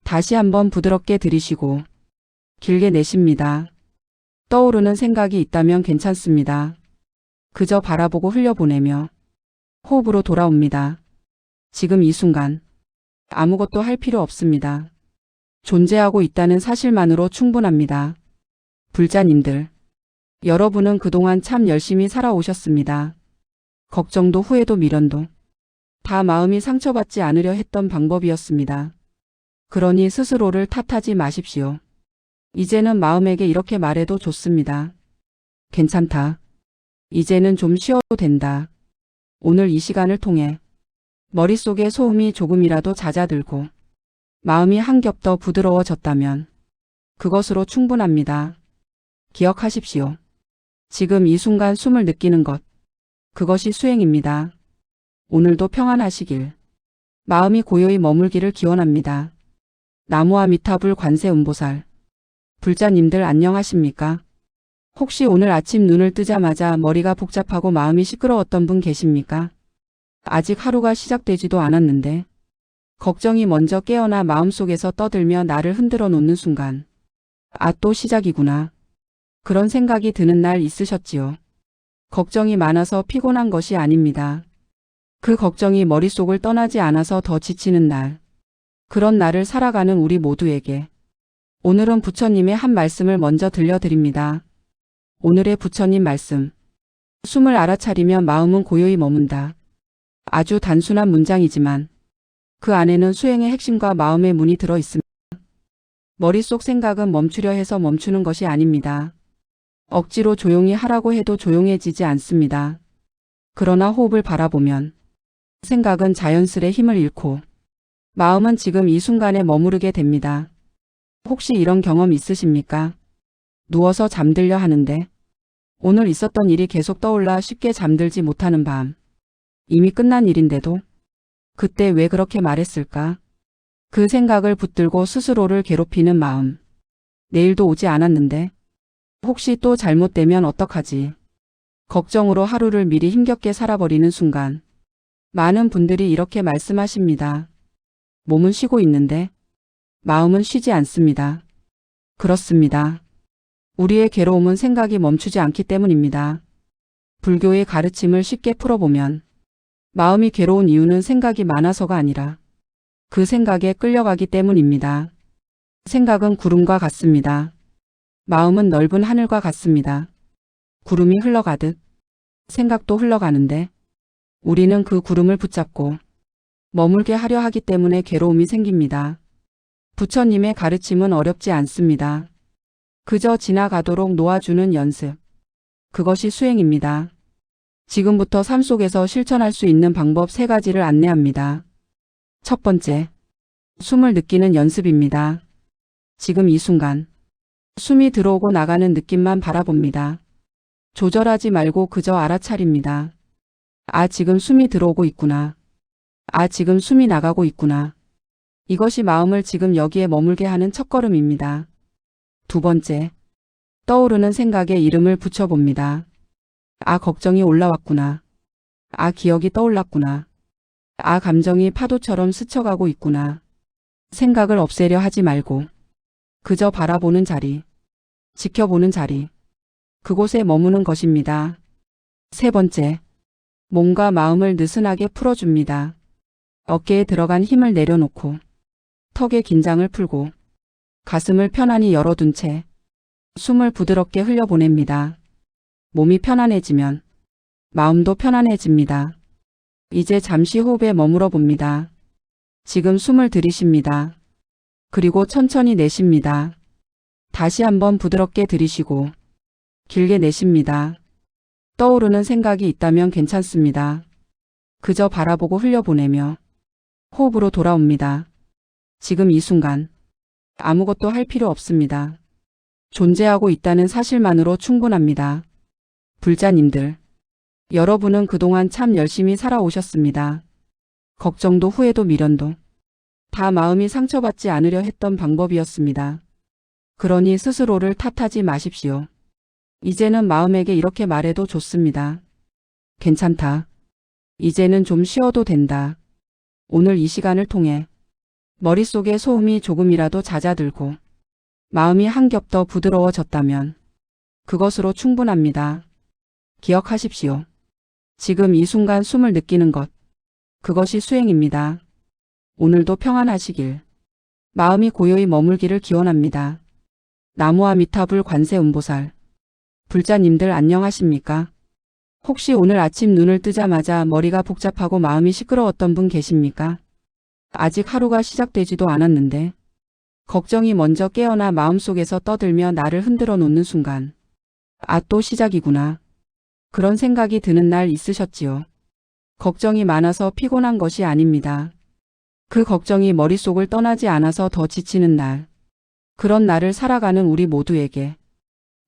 다시 한번 부드럽게 들이쉬고 길게 내쉽니다. 떠오르는 생각이 있다면 괜찮습니다. 그저 바라보고 흘려보내며 호흡으로 돌아옵니다. 지금 이 순간 아무것도 할 필요 없습니다. 존재하고 있다는 사실만으로 충분합니다. 불자님들, 여러분은 그동안 참 열심히 살아오셨습니다. 걱정도 후회도 미련도 다 마음이 상처받지 않으려 했던 방법이었습니다. 그러니 스스로를 탓하지 마십시오. 이제는 마음에게 이렇게 말해도 좋습니다. 괜찮다. 이제는 좀 쉬어도 된다. 오늘 이 시간을 통해 머릿속에 소음이 조금이라도 잦아들고 마음이 한 겹 더 부드러워졌다면 그것으로 충분합니다. 기억하십시오. 지금 이 순간 숨을 느끼는 것, 그것이 수행입니다. 오늘도 평안하시길, 마음이 고요히 머물기를 기원합니다. 나무아미타불 관세음보살. 불자님들 안녕하십니까? 혹시 오늘 아침 눈을 뜨자마자 머리가 복잡하고 마음이 시끄러웠던 분 계십니까? 아직 하루가 시작되지도 않았는데 걱정이 먼저 깨어나 마음속에서 떠들며 나를 흔들어 놓는 순간, 아, 또 시작이구나. 그런 생각이 드는 날 있으셨지요? 걱정이 많아서 피곤한 것이 아닙니다. 그 걱정이 머릿속을 떠나지 않아서 더 지치는 날. 그런 날을 살아가는 우리 모두에게 오늘은 부처님의 한 말씀을 먼저 들려드립니다. 오늘의 부처님 말씀. 숨을 알아차리면 마음은 고요히 머문다. 아주 단순한 문장이지만 그 안에는 수행의 핵심과 마음의 문이 들어 있습니다. 머릿속 생각은 멈추려 해서 멈추는 것이 아닙니다. 억지로 조용히 하라고 해도 조용해지지 않습니다. 그러나 호흡을 바라보면 생각은 자연스레 힘을 잃고 마음은 지금 이 순간에 머무르게 됩니다. 혹시 이런 경험 있으십니까? 누워서 잠들려 하는데 오늘 있었던 일이 계속 떠올라 쉽게 잠들지 못하는 밤. 이미 끝난 일인데도 그때 왜 그렇게 말했을까? 그 생각을 붙들고 스스로를 괴롭히는 마음. 내일도 오지 않았는데 혹시 또 잘못되면 어떡하지? 걱정으로 하루를 미리 힘겹게 살아버리는 순간 많은 분들이 이렇게 말씀하십니다. 몸은 쉬고 있는데 마음은 쉬지 않습니다. 그렇습니다. 우리의 괴로움은 생각이 멈추지 않기 때문입니다. 불교의 가르침을 쉽게 풀어보면 마음이 괴로운 이유는 생각이 많아서가 아니라 그 생각에 끌려가기 때문입니다. 생각은 구름과 같습니다. 마음은 넓은 하늘과 같습니다. 구름이 흘러가듯 생각도 흘러가는데 우리는 그 구름을 붙잡고 머물게 하려 하기 때문에 괴로움이 생깁니다. 부처님의 가르침은 어렵지 않습니다. 그저 지나가도록 놓아주는 연습. 그것이 수행입니다. 지금부터 삶 속에서 실천할 수 있는 방법 3가지를 안내합니다. 첫 번째, 숨을 느끼는 연습입니다. 지금 이 순간, 숨이 들어오고 나가는 느낌만 바라봅니다. 조절하지 말고 그저 알아차립니다. 아, 지금 숨이 들어오고 있구나. 아, 지금 숨이 나가고 있구나. 이것이 마음을 지금 여기에 머물게 하는 첫걸음입니다. 두 번째, 떠오르는 생각에 이름을 붙여봅니다. 아, 걱정이 올라왔구나. 아, 기억이 떠올랐구나. 아, 감정이 파도처럼 스쳐가고 있구나. 생각을 없애려 하지 말고 그저 바라보는 자리, 지켜보는 자리, 그곳에 머무는 것입니다. 세 번째, 몸과 마음을 느슨하게 풀어줍니다. 어깨에 들어간 힘을 내려놓고 턱의 긴장을 풀고 가슴을 편안히 열어둔 채 숨을 부드럽게 흘려보냅니다. 몸이 편안해지면 마음도 편안해집니다. 이제 잠시 호흡에 머물러 봅니다. 지금 숨을 들이쉽니다. 그리고 천천히 내쉽니다. 다시 한번 부드럽게 들이쉬고 길게 내쉽니다. 떠오르는 생각이 있다면 괜찮습니다. 그저 바라보고 흘려보내며 호흡으로 돌아옵니다. 지금 이 순간 아무것도 할 필요 없습니다. 존재하고 있다는 사실만으로 충분합니다. 불자님들, 여러분은 그동안 참 열심히 살아오셨습니다. 걱정도 후회도 미련도 다 마음이 상처받지 않으려 했던 방법이었습니다. 그러니 스스로를 탓하지 마십시오. 이제는 마음에게 이렇게 말해도 좋습니다. 괜찮다. 이제는 좀 쉬어도 된다. 오늘 이 시간을 통해 머릿속에 소음이 조금이라도 잦아들고 마음이 한 겹 더 부드러워졌다면 그것으로 충분합니다. 기억하십시오. 지금 이 순간 숨을 느끼는 것, 그것이 수행입니다. 오늘도 평안하시길, 마음이 고요히 머물기를 기원합니다. 나무아미타불 관세음보살. 불자님들 안녕하십니까? 혹시 오늘 아침 눈을 뜨자마자 머리가 복잡하고 마음이 시끄러웠던 분 계십니까? 아직 하루가 시작되지도 않았는데 걱정이 먼저 깨어나 마음속에서 떠들며 나를 흔들어 놓는 순간, 아, 또 시작이구나. 그런 생각이 드는 날 있으셨지요? 걱정이 많아서 피곤한 것이 아닙니다. 그 걱정이 머릿속을 떠나지 않아서 더 지치는 날. 그런 날을 살아가는 우리 모두에게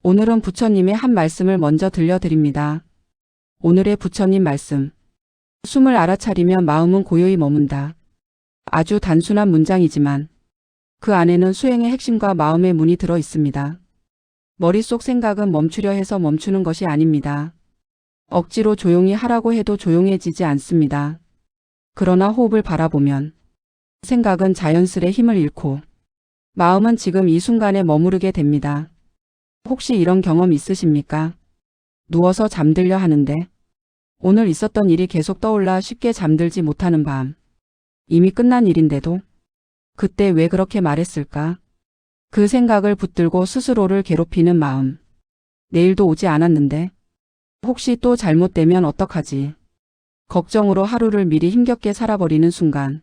오늘은 부처님의 한 말씀을 먼저 들려드립니다. 오늘의 부처님 말씀. 숨을 알아차리면 마음은 고요히 머문다. 아주 단순한 문장이지만 그 안에는 수행의 핵심과 마음의 문이 들어 있습니다. 머릿속 생각은 멈추려 해서 멈추는 것이 아닙니다. 억지로 조용히 하라고 해도 조용해지지 않습니다. 그러나 호흡을 바라보면 생각은 자연스레 힘을 잃고 마음은 지금 이 순간에 머무르게 됩니다. 혹시 이런 경험 있으십니까? 누워서 잠들려 하는데 오늘 있었던 일이 계속 떠올라 쉽게 잠들지 못하는 밤. 이미 끝난 일인데도 그때 왜 그렇게 말했을까? 그 생각을 붙들고 스스로를 괴롭히는 마음. 내일도 오지 않았는데 혹시 또 잘못되면 어떡하지? 걱정으로 하루를 미리 힘겹게 살아버리는 순간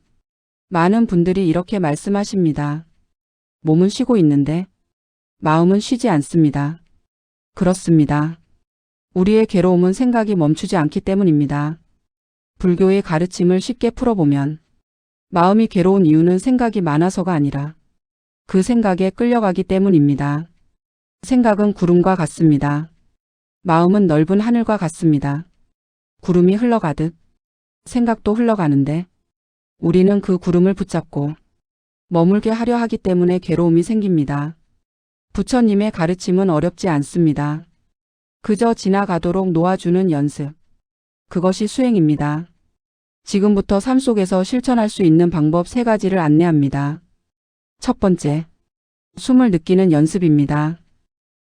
많은 분들이 이렇게 말씀하십니다. 몸은 쉬고 있는데 마음은 쉬지 않습니다. 그렇습니다. 우리의 괴로움은 생각이 멈추지 않기 때문입니다. 불교의 가르침을 쉽게 풀어보면 마음이 괴로운 이유는 생각이 많아서가 아니라 그 생각에 끌려가기 때문입니다. 생각은 구름과 같습니다. 마음은 넓은 하늘과 같습니다. 구름이 흘러가듯 생각도 흘러가는데 우리는 그 구름을 붙잡고 머물게 하려 하기 때문에 괴로움이 생깁니다. 부처님의 가르침은 어렵지 않습니다. 그저 지나가도록 놓아주는 연습. 그것이 수행입니다. 지금부터 삶 속에서 실천할 수 있는 방법 3가지를 안내합니다. 첫 번째, 숨을 느끼는 연습입니다.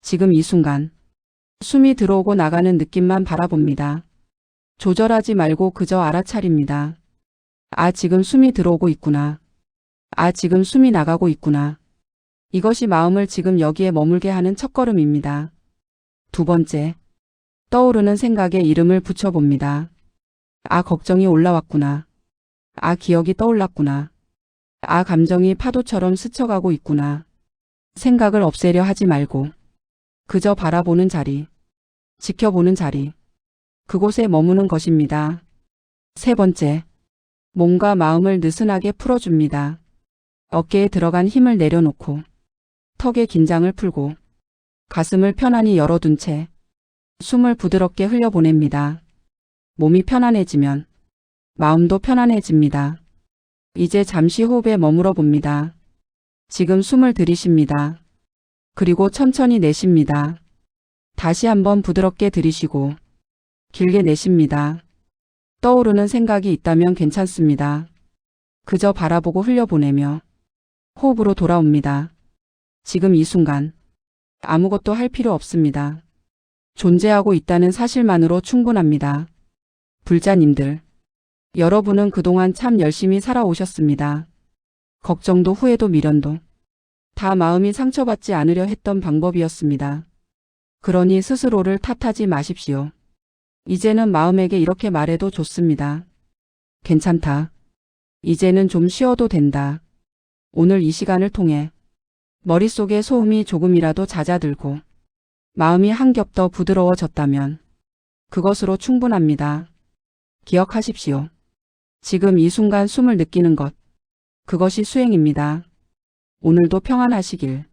지금 이 순간, 숨이 들어오고 나가는 느낌만 바라봅니다. 조절하지 말고 그저 알아차립니다. 아, 지금 숨이 들어오고 있구나. 아, 지금 숨이 나가고 있구나. 이것이 마음을 지금 여기에 머물게 하는 첫걸음입니다. 두 번째, 떠오르는 생각에 이름을 붙여봅니다. 아, 걱정이 올라왔구나. 아, 기억이 떠올랐구나. 아, 감정이 파도처럼 스쳐가고 있구나. 생각을 없애려 하지 말고 그저 바라보는 자리, 지켜보는 자리, 그곳에 머무는 것입니다. 세 번째, 몸과 마음을 느슨하게 풀어줍니다. 어깨에 들어간 힘을 내려놓고 턱의 긴장을 풀고 가슴을 편안히 열어둔 채 숨을 부드럽게 흘려보냅니다. 몸이 편안해지면 마음도 편안해집니다. 이제 잠시 호흡에 머물러 봅니다. 지금 숨을 들이쉽니다. 그리고 천천히 내쉽니다. 다시 한번 부드럽게 들이쉬고 길게 내쉽니다. 떠오르는 생각이 있다면 괜찮습니다. 그저 바라보고 흘려보내며 호흡으로 돌아옵니다. 지금 이 순간 아무것도 할 필요 없습니다. 존재하고 있다는 사실만으로 충분합니다. 불자님들, 여러분은 그동안 참 열심히 살아오셨습니다. 걱정도 후회도 미련도 다 마음이 상처받지 않으려 했던 방법이었습니다. 그러니 스스로를 탓하지 마십시오. 이제는 마음에게 이렇게 말해도 좋습니다. 괜찮다. 이제는 좀 쉬어도 된다. 오늘 이 시간을 통해 머릿속에 소음이 조금이라도 잦아들고 마음이 한 겹 더 부드러워졌다면 그것으로 충분합니다. 기억하십시오. 지금 이 순간 숨을 느끼는 것, 그것이 수행입니다. 오늘도 평안하시길,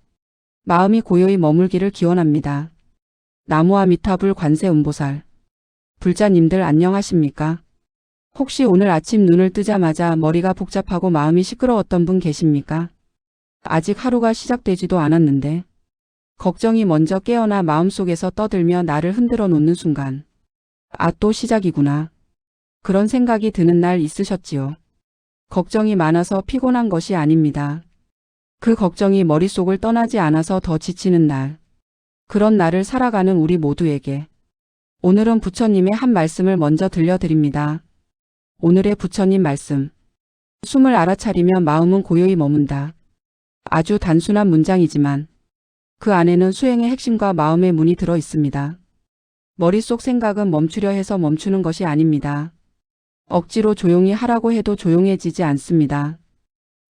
마음이 고요히 머물기를 기원합니다. 나무아미타불 관세음보살. 불자님들 안녕하십니까? 혹시 오늘 아침 눈을 뜨자마자 머리가 복잡하고 마음이 시끄러웠던 분 계십니까? 아직 하루가 시작되지도 않았는데 걱정이 먼저 깨어나 마음속에서 떠들며 나를 흔들어 놓는 순간 아, 또 시작이구나. 그런 생각이 드는 날 있으셨지요? 걱정이 많아서 피곤한 것이 아닙니다. 그 걱정이 머릿속을 떠나지 않아서 더 지치는 날. 그런 날을 살아가는 우리 모두에게 오늘은 부처님의 한 말씀을 먼저 들려드립니다. 오늘의 부처님 말씀. 숨을 알아차리면 마음은 고요히 머문다. 아주 단순한 문장이지만 그 안에는 수행의 핵심과 마음의 문이 들어 있습니다. 머릿속 생각은 멈추려 해서 멈추는 것이 아닙니다. 억지로 조용히 하라고 해도 조용해지지 않습니다.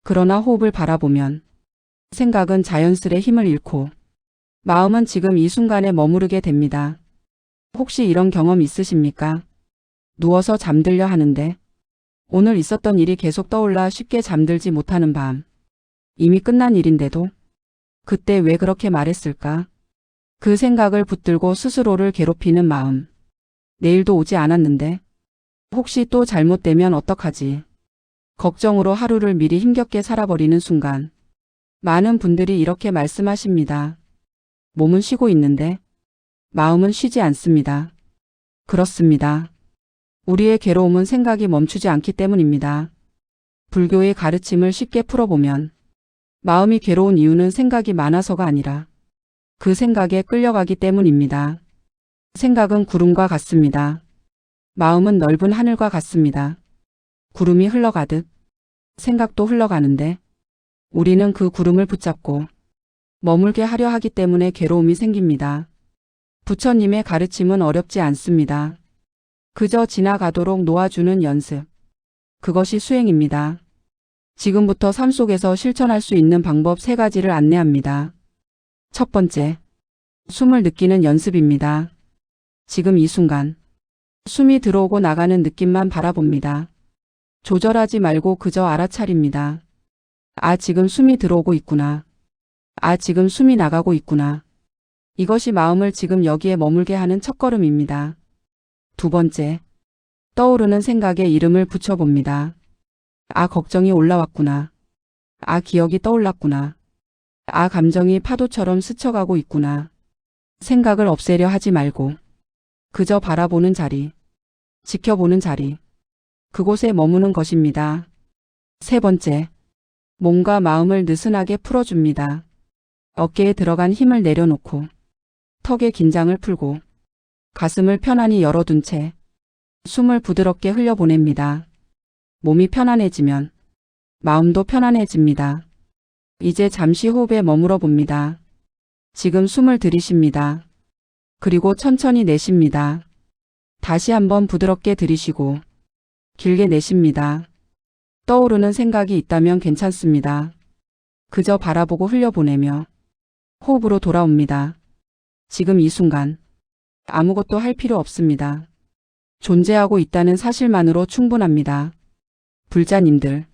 그러나 호흡을 바라보면 생각은 자연스레 힘을 잃고 마음은 지금 이 순간에 머무르게 됩니다. 혹시 이런 경험 있으십니까? 누워서 잠들려 하는데 오늘 있었던 일이 계속 떠올라 쉽게 잠들지 못하는 밤. 이미 끝난 일인데도 그때 왜 그렇게 말했을까? 그 생각을 붙들고 스스로를 괴롭히는 마음. 내일도 오지 않았는데 혹시 또 잘못되면 어떡하지? 걱정으로 하루를 미리 힘겹게 살아버리는 순간 많은 분들이 이렇게 말씀하십니다. 몸은 쉬고 있는데 마음은 쉬지 않습니다. 그렇습니다. 우리의 괴로움은 생각이 멈추지 않기 때문입니다. 불교의 가르침을 쉽게 풀어보면 마음이 괴로운 이유는 생각이 많아서가 아니라 그 생각에 끌려가기 때문입니다. 생각은 구름과 같습니다. 마음은 넓은 하늘과 같습니다. 구름이 흘러가듯 생각도 흘러가는데 우리는 그 구름을 붙잡고 머물게 하려 하기 때문에 괴로움이 생깁니다. 부처님의 가르침은 어렵지 않습니다. 그저 지나가도록 놓아주는 연습. 그것이 수행입니다. 지금부터 삶 속에서 실천할 수 있는 방법 3가지를 안내합니다. 첫 번째, 숨을 느끼는 연습입니다. 지금 이 순간, 숨이 들어오고 나가는 느낌만 바라봅니다. 조절하지 말고 그저 알아차립니다. 아, 지금 숨이 들어오고 있구나. 아, 지금 숨이 나가고 있구나. 이것이 마음을 지금 여기에 머물게 하는 첫걸음입니다. 두 번째, 떠오르는 생각에 이름을 붙여봅니다. 아, 걱정이 올라왔구나. 아, 기억이 떠올랐구나. 아, 감정이 파도처럼 스쳐가고 있구나. 생각을 없애려 하지 말고 그저 바라보는 자리, 지켜보는 자리, 그곳에 머무는 것입니다. 세 번째, 몸과 마음을 느슨하게 풀어줍니다. 어깨에 들어간 힘을 내려놓고 턱의 긴장을 풀고 가슴을 편안히 열어둔 채 숨을 부드럽게 흘려보냅니다. 몸이 편안해지면 마음도 편안해집니다. 이제 잠시 호흡에 머물러 봅니다. 지금 숨을 들이쉽니다. 그리고 천천히 내쉽니다. 다시 한번 부드럽게 들이쉬고 길게 내쉽니다. 떠오르는 생각이 있다면 괜찮습니다. 그저 바라보고 흘려보내며 호흡으로 돌아옵니다. 지금 이 순간 아무것도 할 필요 없습니다. 존재하고 있다는 사실만으로 충분합니다. 불자님들,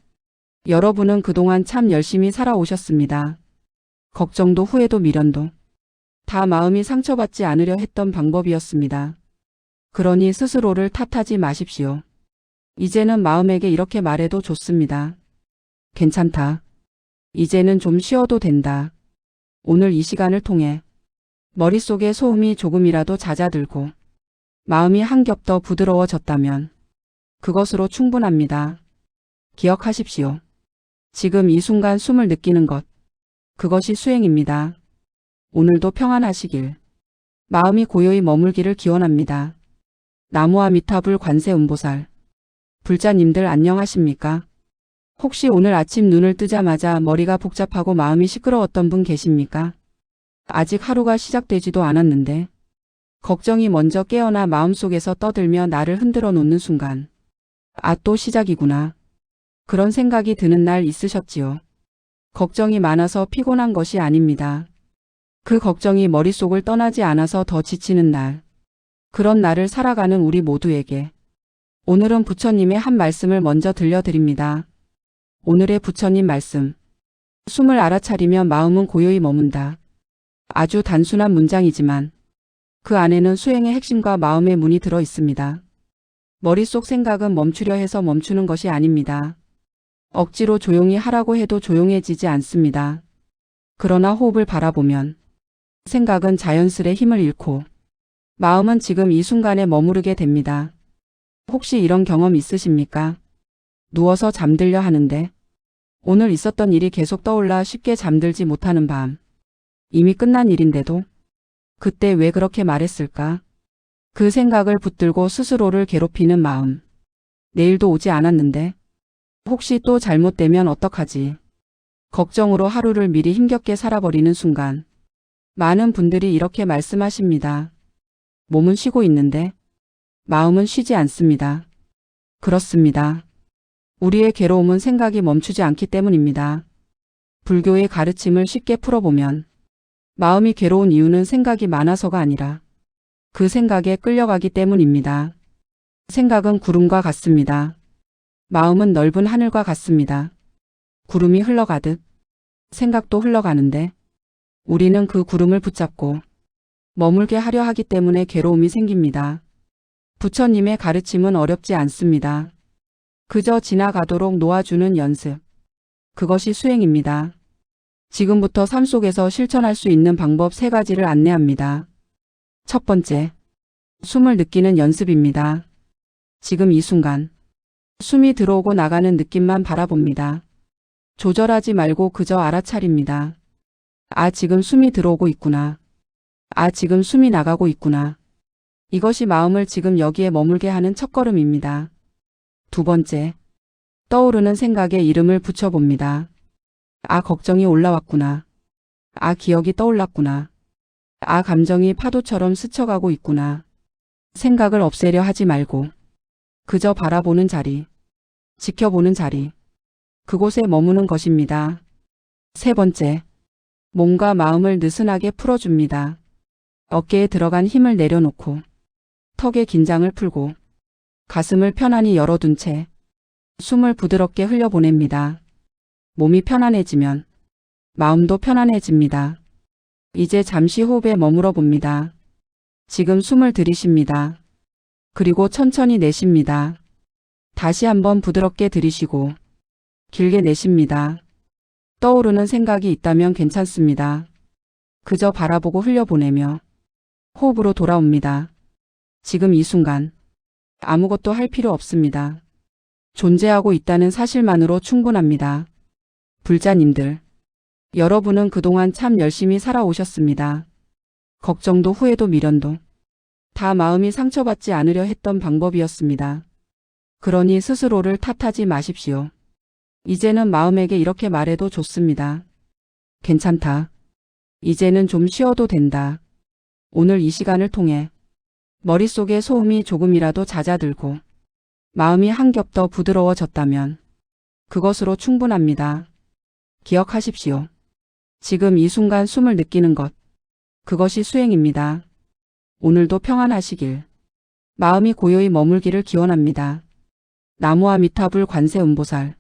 여러분은 그동안 참 열심히 살아오셨습니다. 걱정도 후회도 미련도 다 마음이 상처받지 않으려 했던 방법이었습니다. 그러니 스스로를 탓하지 마십시오. 이제는 마음에게 이렇게 말해도 좋습니다. 괜찮다. 이제는 좀 쉬어도 된다. 오늘 이 시간을 통해 머릿속에 소음이 조금이라도 잦아들고 마음이 한 겹 더 부드러워졌다면 그것으로 충분합니다. 기억하십시오. 지금 이 순간 숨을 느끼는 것, 그것이 수행입니다. 오늘도 평안하시길, 마음이 고요히 머물기를 기원합니다. 나무와 미타불 관세음보살, 불자님들 안녕하십니까? 혹시 오늘 아침 눈을 뜨자마자 머리가 복잡하고 마음이 시끄러웠던 분 계십니까? 아직 하루가 시작되지도 않았는데 걱정이 먼저 깨어나 마음속에서 떠들며 나를 흔들어 놓는 순간, 아, 또 시작이구나. 그런 생각이 드는 날 있으셨지요? 걱정이 많아서 피곤한 것이 아닙니다. 그 걱정이 머릿속을 떠나지 않아서 더 지치는 날. 그런 날을 살아가는 우리 모두에게 오늘은 부처님의 한 말씀을 먼저 들려드립니다. 오늘의 부처님 말씀. 숨을 알아차리면 마음은 고요히 머문다. 아주 단순한 문장이지만 그 안에는 수행의 핵심과 마음의 문이 들어 있습니다. 머릿속 생각은 멈추려 해서 멈추는 것이 아닙니다. 억지로 조용히 하라고 해도 조용해지지 않습니다. 그러나 호흡을 바라보면 생각은 자연스레 힘을 잃고 마음은 지금 이 순간에 머무르게 됩니다. 혹시 이런 경험 있으십니까? 누워서 잠들려 하는데 오늘 있었던 일이 계속 떠올라 쉽게 잠들지 못하는 밤. 이미 끝난 일인데도 그때 왜 그렇게 말했을까? 그 생각을 붙들고 스스로를 괴롭히는 마음. 내일도 오지 않았는데 혹시 또 잘못되면 어떡하지? 걱정으로 하루를 미리 힘겹게 살아버리는 순간. 많은 분들이 이렇게 말씀하십니다. 몸은 쉬고 있는데 마음은 쉬지 않습니다. 그렇습니다. 우리의 괴로움은 생각이 멈추지 않기 때문입니다. 불교의 가르침을 쉽게 풀어보면 마음이 괴로운 이유는 생각이 많아서가 아니라 그 생각에 끌려가기 때문입니다. 생각은 구름과 같습니다. 마음은 넓은 하늘과 같습니다. 구름이 흘러가듯 생각도 흘러가는데 우리는 그 구름을 붙잡고 머물게 하려 하기 때문에 괴로움이 생깁니다. 부처님의 가르침은 어렵지 않습니다. 그저 지나가도록 놓아주는 연습. 그것이 수행입니다. 지금부터 삶 속에서 실천할 수 있는 방법 3가지를 안내합니다. 첫 번째, 숨을 느끼는 연습입니다. 지금 이 순간, 숨이 들어오고 나가는 느낌만 바라봅니다. 조절하지 말고 그저 알아차립니다. 아, 지금 숨이 들어오고 있구나. 아, 지금 숨이 나가고 있구나. 이것이 마음을 지금 여기에 머물게 하는 첫걸음입니다. 두 번째, 떠오르는 생각에 이름을 붙여봅니다. 아, 걱정이 올라왔구나. 아, 기억이 떠올랐구나. 아, 감정이 파도처럼 스쳐가고 있구나. 생각을 없애려 하지 말고 그저 바라보는 자리, 지켜보는 자리, 그곳에 머무는 것입니다. 세 번째, 몸과 마음을 느슨하게 풀어줍니다. 어깨에 들어간 힘을 내려놓고 턱의 긴장을 풀고 가슴을 편안히 열어둔 채 숨을 부드럽게 흘려보냅니다. 몸이 편안해지면 마음도 편안해집니다. 이제 잠시 호흡에 머물어 봅니다. 지금 숨을 들이쉽니다. 그리고 천천히 내쉽니다. 다시 한번 부드럽게 들이쉬고 길게 내쉽니다. 떠오르는 생각이 있다면 괜찮습니다. 그저 바라보고 흘려보내며 호흡으로 돌아옵니다. 지금 이 순간 아무것도 할 필요 없습니다. 존재하고 있다는 사실만으로 충분합니다. 불자님들, 여러분은 그동안 참 열심히 살아오셨습니다. 걱정도 후회도 미련도 다 마음이 상처받지 않으려 했던 방법이었습니다. 그러니 스스로를 탓하지 마십시오. 이제는 마음에게 이렇게 말해도 좋습니다. 괜찮다. 이제는 좀 쉬어도 된다. 오늘 이 시간을 통해 머릿속에 소음이 조금이라도 잦아들고 마음이 한 겹 더 부드러워졌다면 그것으로 충분합니다. 기억하십시오. 지금 이 순간 숨을 느끼는 것. 그것이 수행입니다. 오늘도 평안하시길. 마음이 고요히 머물기를 기원합니다. 나무와 미타불 관세음보살.